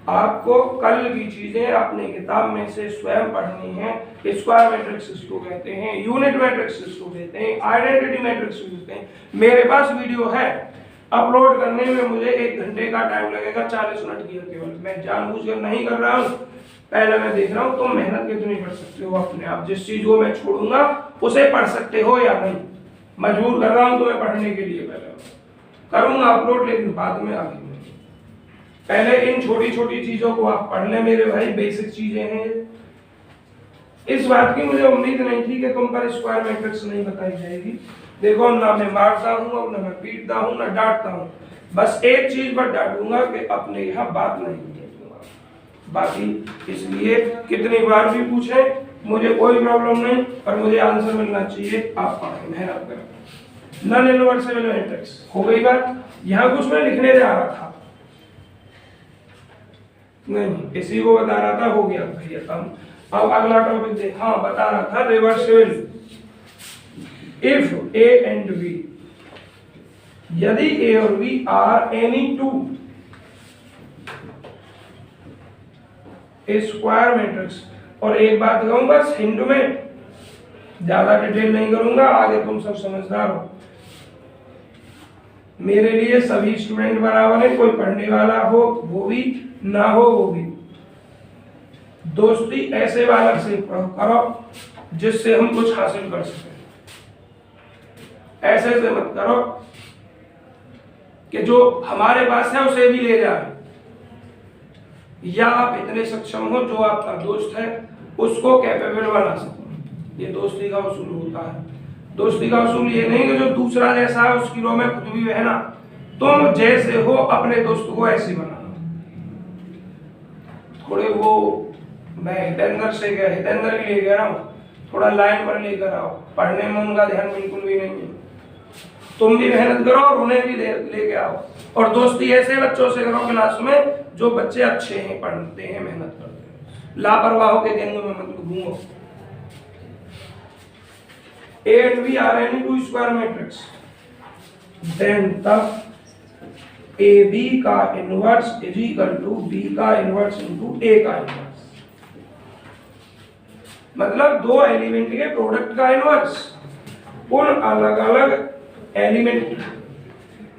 आपको कल की चीजें अपनी किताब में से स्वयं पढ़नी है। स्क्वायर मैट्रिक्स इसको कहते हैं, यूनिट मैट्रिक्स इसको कहते हैं, आइडेंटिटी मैट्रिक्स कहते हैं। मेरे पास वीडियो है, अपलोड करने में मुझे 1 घंटे का टाइम लगेगा, 40 मिनट की केवल। मैं जानबूझकर नहीं कर रहा हूँ, पहले मैं देख रहा हूँ तुम मेहनत कितनी पढ़ सकते हो अपने आप। जिस चीज को मैं छोड़ूंगा उसे पढ़ सकते हो या नहीं, मजबूर कर रहा हूँ तुम्हें पढ़ने के लिए। पहले करूंगा अपलोड, लेकिन बाद में आगे। पहले इन छोटी छोटी चीजों को आप पढ़ लें मेरे भाई, बेसिक चीजें हैं। इस बात की मुझे उम्मीद नहीं थी कि तुम पर स्क्वायर मैट्रिक्स नहीं बताई जाएगी। देखो ना मैं मारता हूँ, अब ना मैं पीटता हूँ, ना डांटता हूँ, बस एक चीज पर डांटूंगा कि अपने यहाँ बात नहीं करूंगा। बाकी इसलिए कितनी बार भी पूछे मुझे कोई प्रॉब्लम नहीं, पर मुझे आंसर मिलना चाहिए। आप पढ़ें, मेहनत करें। नॉन इनवर्सिबल मैट्रिक्स हो गई बात। यहाँ कुछ मैं लिखने जा रहा था, नहीं इसी को बता रहा था, हो गया भैया काम। अब अगला टॉपिक देख, हाँ बता रहा था reversible. If A and B, यदि ए और B are any two square matrix. और एक बात कहूंगा बस हिंट में, ज्यादा डिटेल नहीं करूंगा, आगे तुम सब समझदार हो। मेरे लिए सभी स्टूडेंट बराबर है, कोई पढ़ने वाला हो वो भी, ना हो वो भी। दोस्ती ऐसे बालक से करो जिससे हम कुछ हासिल कर सकें, ऐसे से मत करो कि जो हमारे पास है उसे भी ले जाए, या आप इतने सक्षम हो जो आपका दोस्त है उसको कैपेबल बना सको। ये दोस्ती का उसूल होता है। दोस्ती का उसूल ये नहीं कि जो दूसरा जैसा है उसकी रो में खुद भी बहना, तुम जैसे हो अपने दोस्त को ऐसे बनाना। थोड़े वो मैं हितेंद्र से गया, हितेंद्र के लिए कह रहा हूँ, थोड़ा लाइन पर लेकर आओ, पढ़ने में उनका ध्यान बिल्कुल भी नहीं है। तुम भी मेहनत करो और उन्हें भी लेके आओ। और दोस्ती ऐसे बच्चों से करो क्लास में जो बच्चे अच्छे हैं, पढ़ते हैं, मेहनत करते हैं। लापरवाहों के गैंग में मत घूमो। A and B are any two square matrix, then तब AB का inverse is equal to B का इनवर्स इनटू A का इनवर्स। मतलब 2 एलिमेंट के प्रोडक्ट का इनवर्स। उन अलग अलग एलिमेंट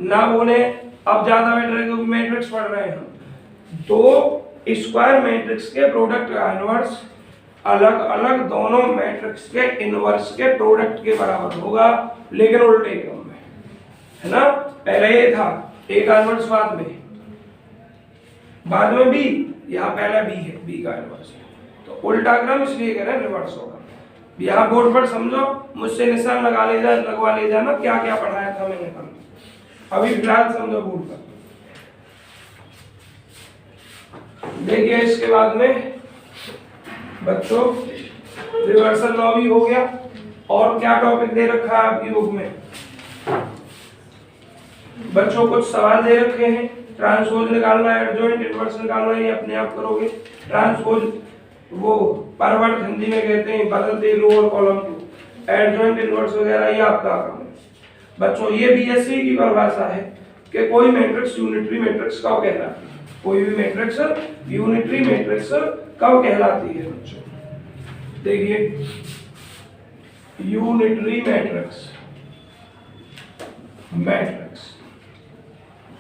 ना बोले, अब ज्यादा बेटर है क्योंकि मैट्रिक्स पढ़ रहे हैं हम। 2 स्क्वायर मैट्रिक्स के प्रोडक्ट का इनवर्स अलग अलग दोनों मैट्रिक्स के इनवर्स के प्रोडक्ट के बराबर होगा, लेकिन उल्टे क्रम में। है ना, पहले ए था, ए का इनवर्स बाद में बी, यहाँ पहला बी है, बी का इनवर्स है, तो उल्टा क्रम इसलिए कह रहे हैं रिवर्स होगा। यहाँ बोर्ड पर समझो, मुझसे निशान लगवा ले जाना क्या क्या पढ़ाया था मैंने कल। अभी फिलहाल समझो बोर्ड पर। देखिए इसके बाद में बच्चों रिवर्सल लॉ भी हो गया, और क्या टॉपिक दे रखा है आपकी बुक में बच्चों, कुछ सवाल दे रखे हैं, ट्रांसपोज निकालना है, एडजॉइंट इनवर्स निकालना है, ये अपने आप करोगे। ट्रांसपोज वो परवर्त हिंदी में कहते हैं बदलते लोअर कॉलम को, एडजॉइंट इनवर्स वगैरह ये आपका काम है बच्चों। ये बीएससी की परिभाषा है कि कोई मैट्रिक्स यूनिटरी मैट्रिक्स कब कहलाती है, कोई भी मैट्रिक्स यूनिटरी मैट्रिक्स कब कहलाती है बच्चों। देखिए यूनिटरी मैट्रिक्स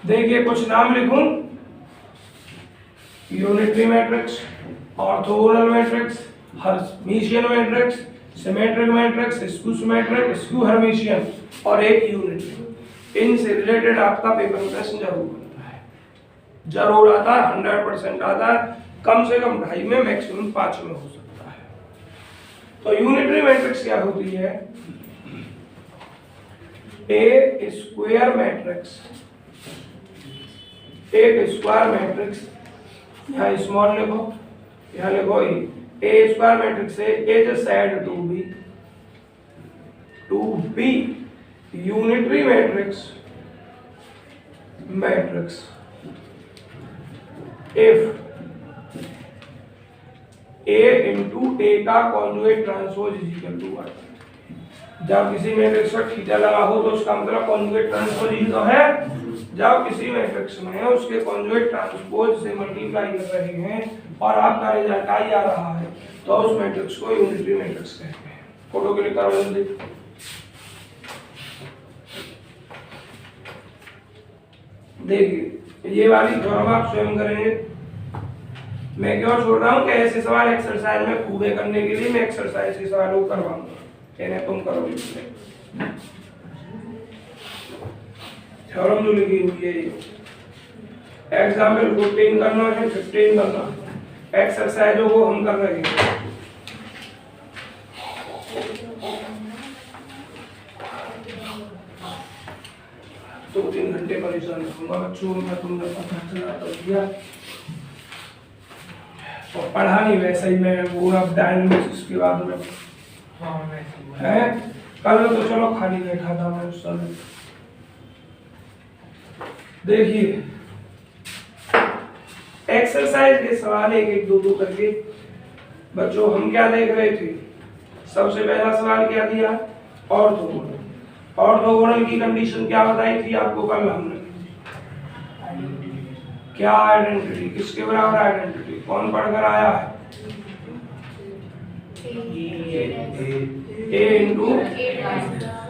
देखिए कुछ नाम लिखूं, unitary matrix, orthogonal matrix, Hermitian matrix, symmetric matrix, skew symmetric, skew Hermitian और एक यूनिटरी। इनसे रिलेटेड आपका पेपर प्रश्न जरूर बनता है, जरूर आता है, 100% आता है, कम से कम 2.5 में, मैक्सिमम 5 में हो सकता है। तो यूनिटरी मैट्रिक्स क्या होती है, ए स्क्वायर मैट्रिक्स, एक स्क्वायर मैट्रिक्स, यहाँ स्मॉल लिखो, यहाँ लिखो ए स्क्वायर मैट्रिक्स है, is said to be unitary matrix if A into A का conjugate transpose is equal to 1। जब किसी मैट्रिक्स पर थीटा लगा हो तो उसका मतलब कॉन्जुगेट ट्रांसपोज ही तो है। जब किसी मैट्रिक्स में उसके कॉन्जुगेट ट्रांसपोज से मल्टीप्लाई कर रहे हैं और आपका रिजल्ट आ रहा है तो उस मैट्रिक्स को यूनिटरी मैट्रिक्स कहते हैं। फोटो क्लिक करो जल्दी। देखिए ये वाली थ्योरम आप स्वयं करेंगे, मैं क्यों छोड़ रहा हूँ कि ऐसे सवाल एक्सरसाइज में पूरे करने के लिए मैं एक्सरसाइज के सवालों को करवाऊंगा, कहने तुम करोगे इसमें। थ्योरम जो लिखी हुई है एग्जाम्पल 14 करना है, 15 करना है, एक्सरसाइजों को हम कर रहे हैं। 2-3 घंटे परेशान रखूंगा बच्चों में, तुमने पता चला तो दिया और पढ़ा नहीं वैसे ही मैं वो अब डायनेमिक्स के बाद में है। कल तो चलो खाली बैठा था मैं उस समय। देखिए एक्सरसाइज के सवाल एक एक दो करके बच्चों हम क्या देख रहे थे। सबसे पहला सवाल क्या दिया, ऑर्थोगोनल। ऑर्थोगोनल की कंडीशन क्या बताई थी आपको कल हमने, क्या आइडेंटिटी, किसके बराबर आइडेंटिटी, कौन पढ़कर आया है, ए इंटू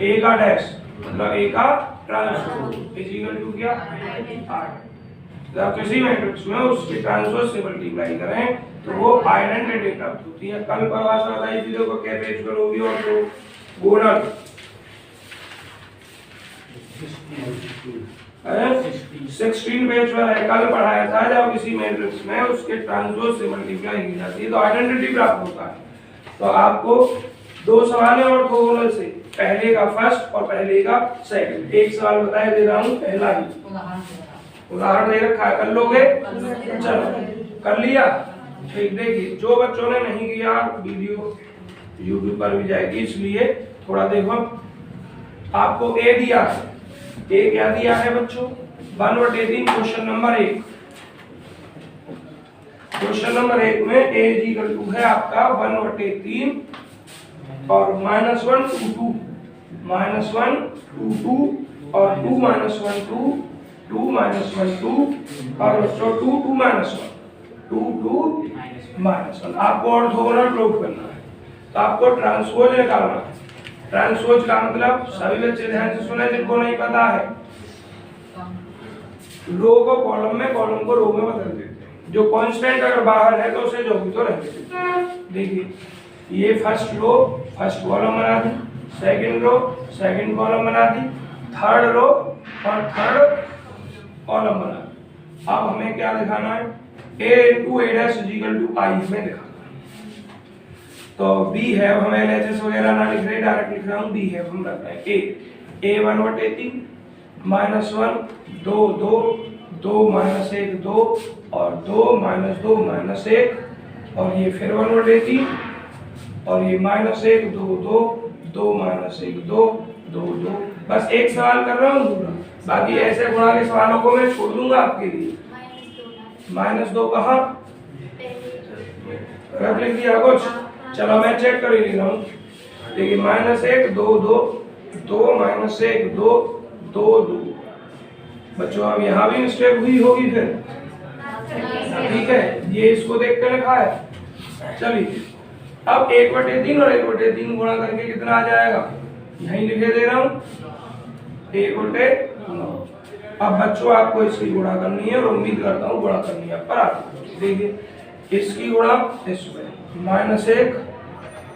ए का डैश मतलब ए का ट्रांसपोज इज इक्वल टू क्या, जब किसी मैट्रिक्स में उसके ट्रांसपोज से मल्टीप्लाई करें तो वो आइडेंटिटी प्राप्त होती है। कल परिभाषा बताई थी, देखो क्या पेज पर होगी, और तो गोनल 16 पेज पर है। कल पढ़ाया था जब किसी मैट्रिक्स में उसके ट्रांसपोज से मल्टीप्लाई की जाती है तो आइडेंटिटी प्राप्त होता है। तो आपको दो सवाल है ऑर्थोगोनल से, पहले का फर्स्ट और पहले का सेकंड। एक सवाल बताया दे रहा हूँ, पहला ही उदाहरण दे रखा है, कर लोगे, चलो कर लिया ठीक। देखिए जो बच्चों ने नहीं किया वीडियो यूट्यूब पर भी जाएगी, इसलिए थोड़ा देखो। आपको ए दिया है, ए क्या दिया है बच्चों, 1/3 क्वेश्चन नंबर 1। क्वेश्चन नंबर 1 में ए इक्वल टू है आपका 1/3 और -1 2 2 -1 2 2 और 2 -1 2 2 -1 2 और 2 2 -1 2 2 -1। आपको ऑर्थोगोनल प्रूफ करना है तो आपको ट्रांसपोज निकालना है। ट्रांसपोज का मतलब सभी बच्चे ध्यान से सुने जिनको नहीं पता है, रो को कॉलम में, कॉलम को रो में बदल देते हैं। जो कांस्टेंट अगर बाहर है तो उसे जो भी तो रहने देते हैं। देखिए ये फर्स्ट रो फर्स्ट कॉलम बना दी, सेकंड रो सेकंड कॉलम बना दी, थर्ड रो और थर्ड कॉलम बना। अब हमें क्या दिखाना है, a into a dash is equal to I में दिखाना है। तो बी है, हमें एलएचएस वगैरह ना लिख रहे, डायरेक्ट लिख रहा हूँ बी है, हम रख रहे हैं ए 1/3 -1 2 2 2 -1 2 और 2 -2 -1 और ये फिर 1/3 और ये -1 2 2 2 -1 2 2 2। बस एक सवाल कर रहा हूँ दूसरा, बाकी ऐसे गुणा के सवालों को मैं छोड़ दूंगा आपके लिए। -2 कहाँ रख लिख दिया कुछ, चलो मैं चेक कर ही रहा हूँ। देखिए -1 2 2 2 -1 2 2 2। बच्चों अब यहाँ भी मिस्टेक हुई होगी फिर, ठीक है, ये इसको देख कर लिखा है। चलिए अब 1/3 और 1/3 गुणा करके कितना आ जाएगा, यहीं लिखे दे रहा हूँ 1/9। अब बच्चों आपको इसकी गुणा करनी है और उम्मीद करता हूँ गुणा करनी है पर आपको। देखिए इसकी गुणा इसमें -1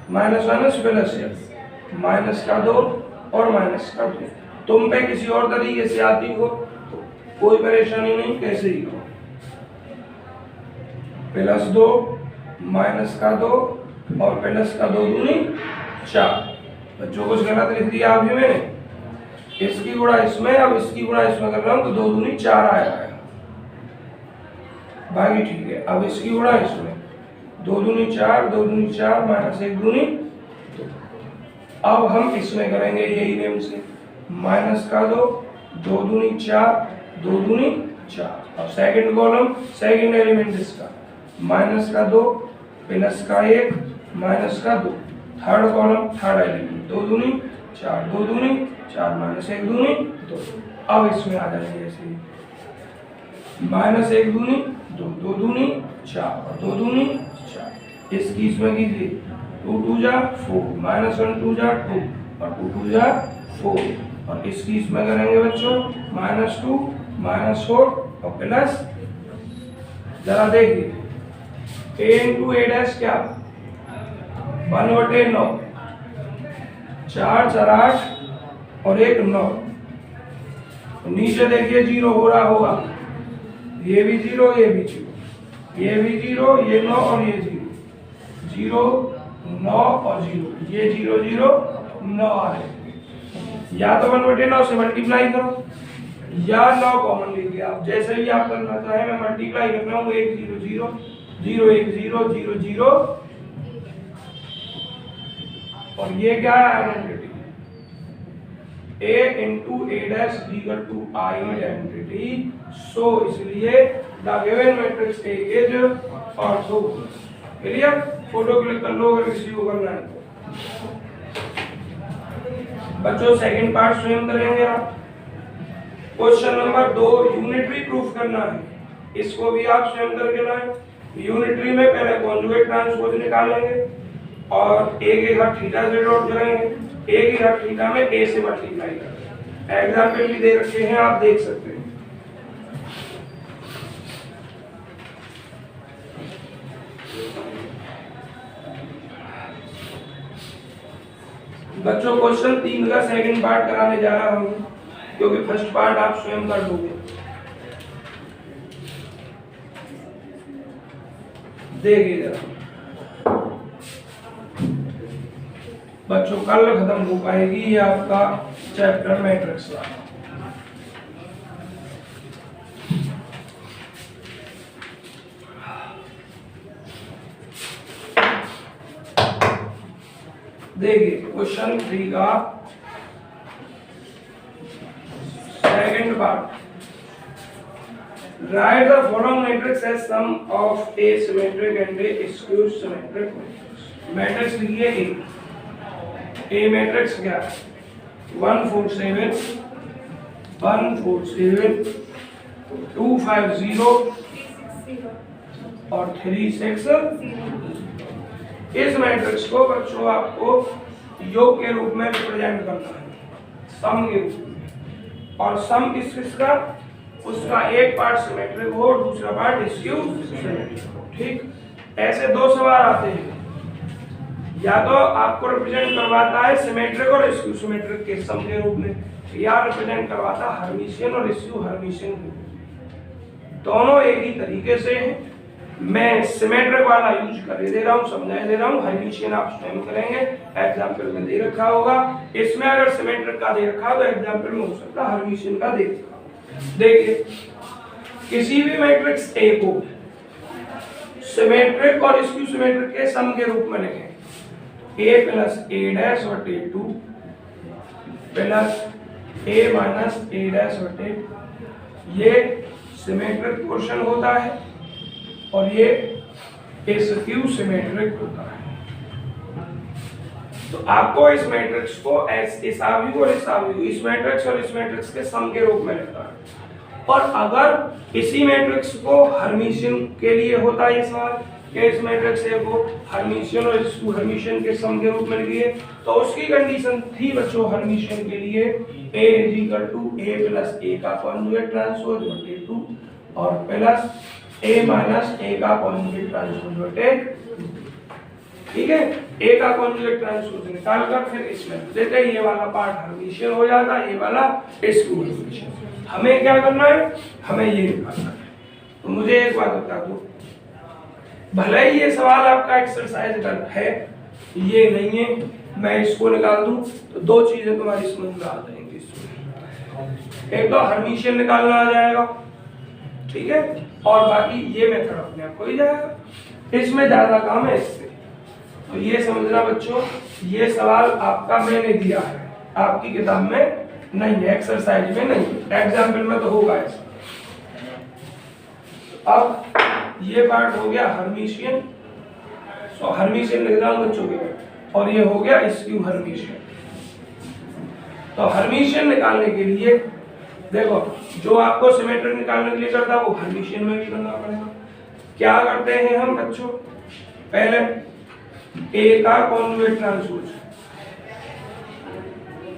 -1 प्लस -2 और -2। तुम पे किसी और तरीके से आती हो तो कोई परेशानी नहीं, कैसे ही हो। +2 -2 और +2 दूनी 4। बच्चों कुछ गलत लिख दिया अभी मैंने, इसकी गुणा इसमें, अब इसकी गुणा इसमें कर रहा हूँ तो 2 दूनी 4 आएगा, बाकी ठीक है। अब इसकी गुणा इसमें 2 दूनी 4 2 दूनी 4 -1 दूनी 2। अब हम इसमें करेंगे यही नेम से -2 2 दूनी 4 2 दूनी 4। अब सेकंड कॉलम सेकंड एलिमेंट इसका -2 +1 -2। थर्ड कॉलम थर्ड एलिमेंट 2 दूनी 4 2 दूनी 4 -1 दूनी 2। अब इसमें आ जाएंगे ऐसे -1 दूनी 2 2 दूनी 4 और 2 दूनी 4। इसकी इसमें कीजिए 2 2 जा 4 -1 2 जा 2 और 2 2 जा 4। और इसकी इसमें करेंगे बच्चों -2 -4 और प्लस। जरा देखिए a into a डैश क्या 1/9 4 4 8 और 1 9। नीचे देखिए 0 हो रहा होगा, ये भी 0 ये भी 0 ये भी 0 ये 9 और ये 0 0 9 और 0 ये 0 0 9 आ रहे। या तो 1/9 से मल्टीप्लाई करो या 9 कॉमन लीजिए, आप जैसे भी आप करना चाहे। मैं मल्टीप्लाई कर रहा हूँ 1 0 0 0 1 0 0 0 और ये क्या है identity a into a dash is equal to identity। so इसलिए the given matrix A is ortho। Clear, photo click कर लो अगर किसी को करना है तो। बच्चों सेकंड पार्ट स्वयं करेंगे आप। क्वेश्चन नंबर 2 यूनिटरी प्रूफ करना है, इसको भी आप स्वयं करके लाएं। यूनिटरी में पहले कॉन्जुगेट ट्रांसपोज निकालेंगे और एक एक हाथ थीटा से डॉट करेंगे, एक ही हाथ थीटा में a से मल्टीप्लाई करेंगे। एग्जाम्पल भी दे रखे हैं, आप देख सकते हैं। बच्चों क्वेश्चन 3 का सेकंड पार्ट कराने जा रहा हूं क्योंकि फर्स्ट पार्ट आप स्वयं कर दोगे। देखिए जरा बच्चों कल खत्म हो पाएगी ये आपका चैप्टर मैट्रिक्स का। देखिए क्वेश्चन 3 का second part. Right the following matrix as sum of a symmetric and a skew symmetric matrix. Matrix लिखिए ए मैट्रिक्स क्या है 1 4 7 1 4 7 2 5 0 और 3 6 0। इस मैट्रिक्स को बच्चों आपको योग के रूप में रिप्रेजेंट करना है, सम के रूप में। और सम किसका, उसका एक पार्ट सिमेट्रिक हो और दूसरा पार्ट स्क्यू सिमेट्रिक हो। ठीक, ऐसे 2 सवाल आते हैं। या तो आपको रिप्रेजेंट करवाता है सिमेट्रिक और स्क्यू सिमेट्रिक के सम के रूप में, या रिप्रेजेंट करवाता हर्मिशियन और स्क्यू हर्मिशियन के रूप में। दोनों एक ही तरीके से हैं। मैं सिमेट्रिक वाला यूज कर दे रहा हूँ, समझा दे रहा हूँ। हर्मिशियन आप स्वयं करेंगे, एग्जाम्पल में दे रखा होगा। इसमें अगर सिमेट्रिक का दे रखा तो एग्जाम्पल में हो सकता है हर्मिशियन का दे रखा। देखिए किसी भी मैट्रिक्स ए को सिमेट्रिक और स्क्यू सिमेट्रिक के सम के रूप में लिखें, a प्लस a डैश बटे 2 plus a minus a dash बटे, ये सिमेट्रिक पोर्शन होता है और ये स्क्यू सिमेट्रिक होता है। तो आपको इस मैट्रिक्स को इस मैट्रिक्स और इस मैट्रिक्स के सम के रूप में लिखना है। और अगर इसी मैट्रिक्स को हर्मिशियन के लिए होता है ये सवाल कि इस मैट्रिक्स ए को हर्मिशियन और स्क्यू हर्मिशियन के सम के रूप में लिखिए, तो उसकी कंडीशन थी बच्चों हर्मिशियन के लिए a प्लस a का कॉन्जुगेट ट्रांसपोज बटे 2 और प्लस a माइनस a का कॉन्जुगेट ट्रांसपोज बटे 2। ठीक है, a का कॉन्जुगेट ट्रांसपोज निकाल कर फिर इसमें देते ये वाला पार्ट हर्मिशियन हो जाता है, ये वाला स्क्यू हर्मिशियन। हमें क्या करना है, हमें ये निकालना है। तो मुझे एक बात बता दो, भले ही ये सवाल आपका एक्सरसाइज गलत है, ये नहीं है, मैं इसको निकाल दूं तो दो चीजें तुम्हारी समझ में आ जाएंगी इसमें। एक तो हर्मिशियन निकालना आ जाएगा, ठीक है, और बाकी ये मेथड अपने आप हो ही जाएगा। इसमें ज्यादा काम है इससे। तो ये समझना बच्चों, ये सवाल आपका मैंने दिया है, आपकी किताब में नहीं है, एक्सरसाइज में नहीं, एग्जाम्पल में तो होगा ऐसा। अब ये पार्ट हो गया हर्मिशियन, सो हर्मिशियन लिख रहा हूं बच्चों के, और ये हो गया स्क्यू हर्मिशियन। तो हर्मिशियन निकालने के लिए देखो, जो आपको सिमेट्रिक निकालने के लिए करता है वो हर्मिशियन में भी करना पड़ेगा। क्या करते हैं हम बच्चों, पहले ए का कॉन्जुगेट ट्रांसपोज,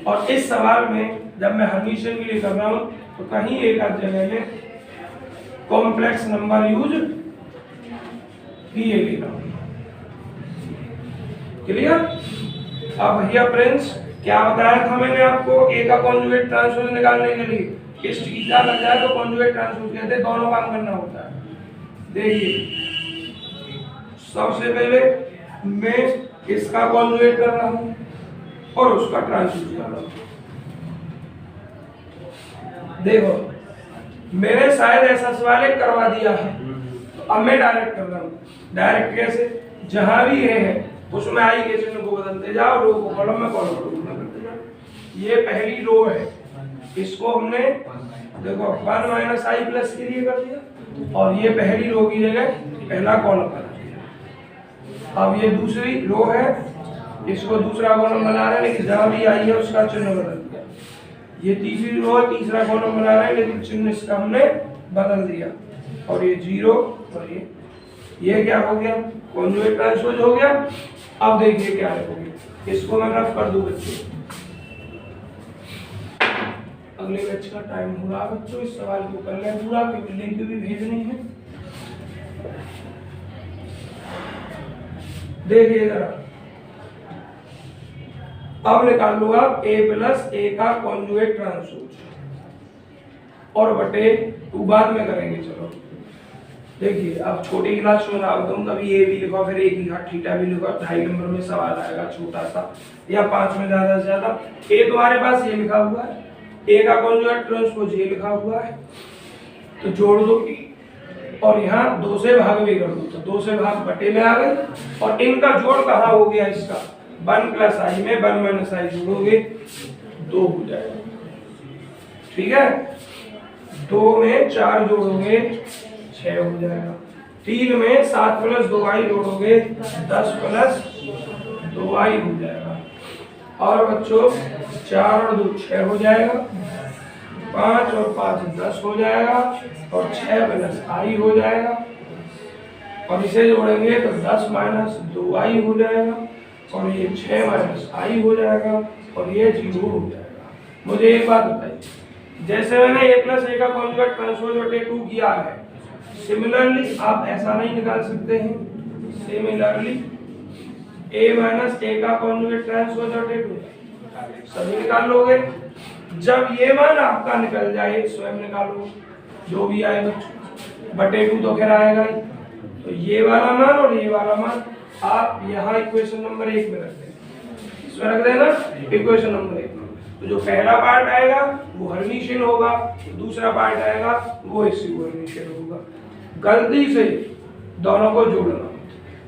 और इस सवाल में जब मैं हर्मिशियन के लिए कर रहा हूं तो कहीं एक आध जगह में कॉम्प्लेक्स नंबर यूज किए लेना। क्लियर? अब भैया फ्रेंड्स, क्या बताया था मैंने आपको, ए का कॉन्जुगेट ट्रांसपोज निकालने के लिए इस थीटा लग जाए तो कॉन्जुगेट ट्रांसपोज कहते हैं, दोनों काम करना होता है। देखिए सबसे पहले मैं इसका कॉन्जुगेट कर रहा हूं और उसका ट्रांसपोज कर रहा हूं। देखो मैंने शायद ऐसा सवाल एक करवा दिया है, तो अब मैं डायरेक्ट कर रहा हूं। डायरेक्ट कैसे, जहां भी ए है उसमें आई के चिन्ह को बदलते जाओ, रो को कॉलम में, कॉलम को रो में करते जाओ। ये पहली रो है, इसको हमने देखो 1 माइनस आई प्लस के लिए कर दिया, और ये पहली रो की जगह पहला कॉलम बना दिया। अब ये दूसरी रो है, इसको दूसरा कॉलम बना रहे हैं, लेकिन जहां भी आई है उसका चिन्ह बदल दिया। ये तीसरी रो है, तीसरा कॉलम बना रहे हैं, लेकिन चिन्ह इसका हमने बदल दिया। और ये 0 और ये क्या हो गया, कॉन्जुगेट ट्रांसपोज हो गया। अब देखिए क्या लिखोगे, इसको मैं रफ कर दूं बच्चों, अगले बैच का टाइम हो रहा बच्चों, इस सवाल को कर लें पूरा, क्योंकि लिंक भी भेजनी है। देखिए जरा, अब निकाल लो आप a प्लस a का कॉन्जुगेट ट्रांसपोज, और बटे 2 बाद में करेंगे। चलो देखिए, अब छोटी क्लास में ना तुम कभी ए भी लिखो, फिर एक ही घाट थीटा भी लिखो, 2.5 नंबर में सवाल आएगा छोटा सा, या 5 में ज्यादा से ज्यादा। ए तुम्हारे पास ये लिखा हुआ है, ए का कॉन्जुगेट ट्रांसपोज ये लिखा हुआ है, तो जोड़ दो, और यहाँ 2 से भाग भी कर दो, तो 2 से भाग बटे में आ गई। और इनका जोड़ कहाँ हो गया, इसका 1 प्लस आई में 1 माइनस आई जोड़ोगे 2 हो जाएगा। ठीक है, 2 में 4 जोड़ोगे 6 हो जाएगा। 3 में 7 प्लस 2i जोड़ोगे 10 प्लस 2i हो जाएगा। और बच्चों 4 और 2 6 हो जाएगा, 5 और 5 10 हो जाएगा, और 6 प्लस i हो जाएगा। और इसे जोड़ेंगे तो 10 माइनस 2i हो जाएगा, और ये 6 माइनस i हो जाएगा, और ये 0 हो जाएगा। मुझे एक बात बताइए, जैसे मैंने a प्लस a का कॉन्जुगेट ट्रांसपोज बटे 2 किया है, सिमिलरली आप ऐसा नहीं निकाल सकते हैं। सिमिलरली ए माइनस ए का कॉन्जुगेट ट्रांसपोज और ए टू सभी निकाल लोगे। जब ये मान आपका निकल जाए स्वयं निकालो जो भी आए बच्चों, बटे 2 तो खैर आएगा ही। तो ये वाला मान और ये वाला मान आप यहाँ इक्वेशन नंबर 1 में रख देना, इसमें रख देना इक्वेशन नंबर 1 में। तो जो पहला पार्ट आएगा वो हर्मिशियन होगा, तो दूसरा पार्ट आएगा वो हर्मिशियन होगा। गलती से दोनों को जोड़ना,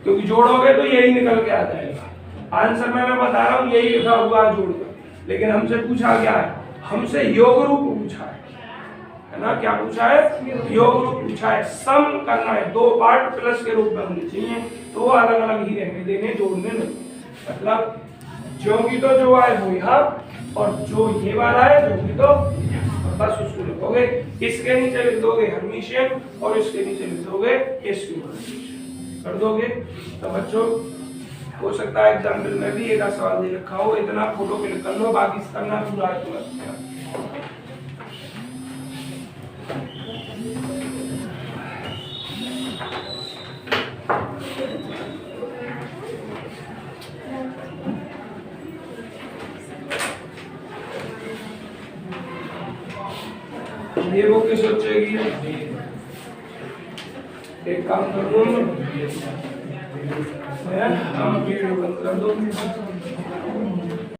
क्योंकि जोड़ोगे तो यही निकल के आ जाएगा। आंसर में मैं बता रहा हूँ यही लिखा हुआ जोड़कर, लेकिन हमसे पूछा क्या है, हमसे योग रूप पूछा है ना, क्या पूछा है, योग रूप पूछा है। सम करना है, 2 पार्ट प्लस के रूप में होने चाहिए, तो वो अलग अलग ही रहने देने, जोड़ने नहीं। मतलब जो की तो जो आए वो यहाँ, और जो ये वाला है जो की तो बस उसको लिखोगे। इसके नीचे लिख दोगे हर्मिशियन और इसके नीचे लिख दोगे एसक्यू कर दोगे। तो बच्चों हो सकता है एग्जाम्पल में भी एक सवाल दे रखा हो, इतना फोटो क्लिक कर लो, बाकी करना पूरा है। ये वो क्या सोचेगी, एक काम करो वीडियो बंद कर दो।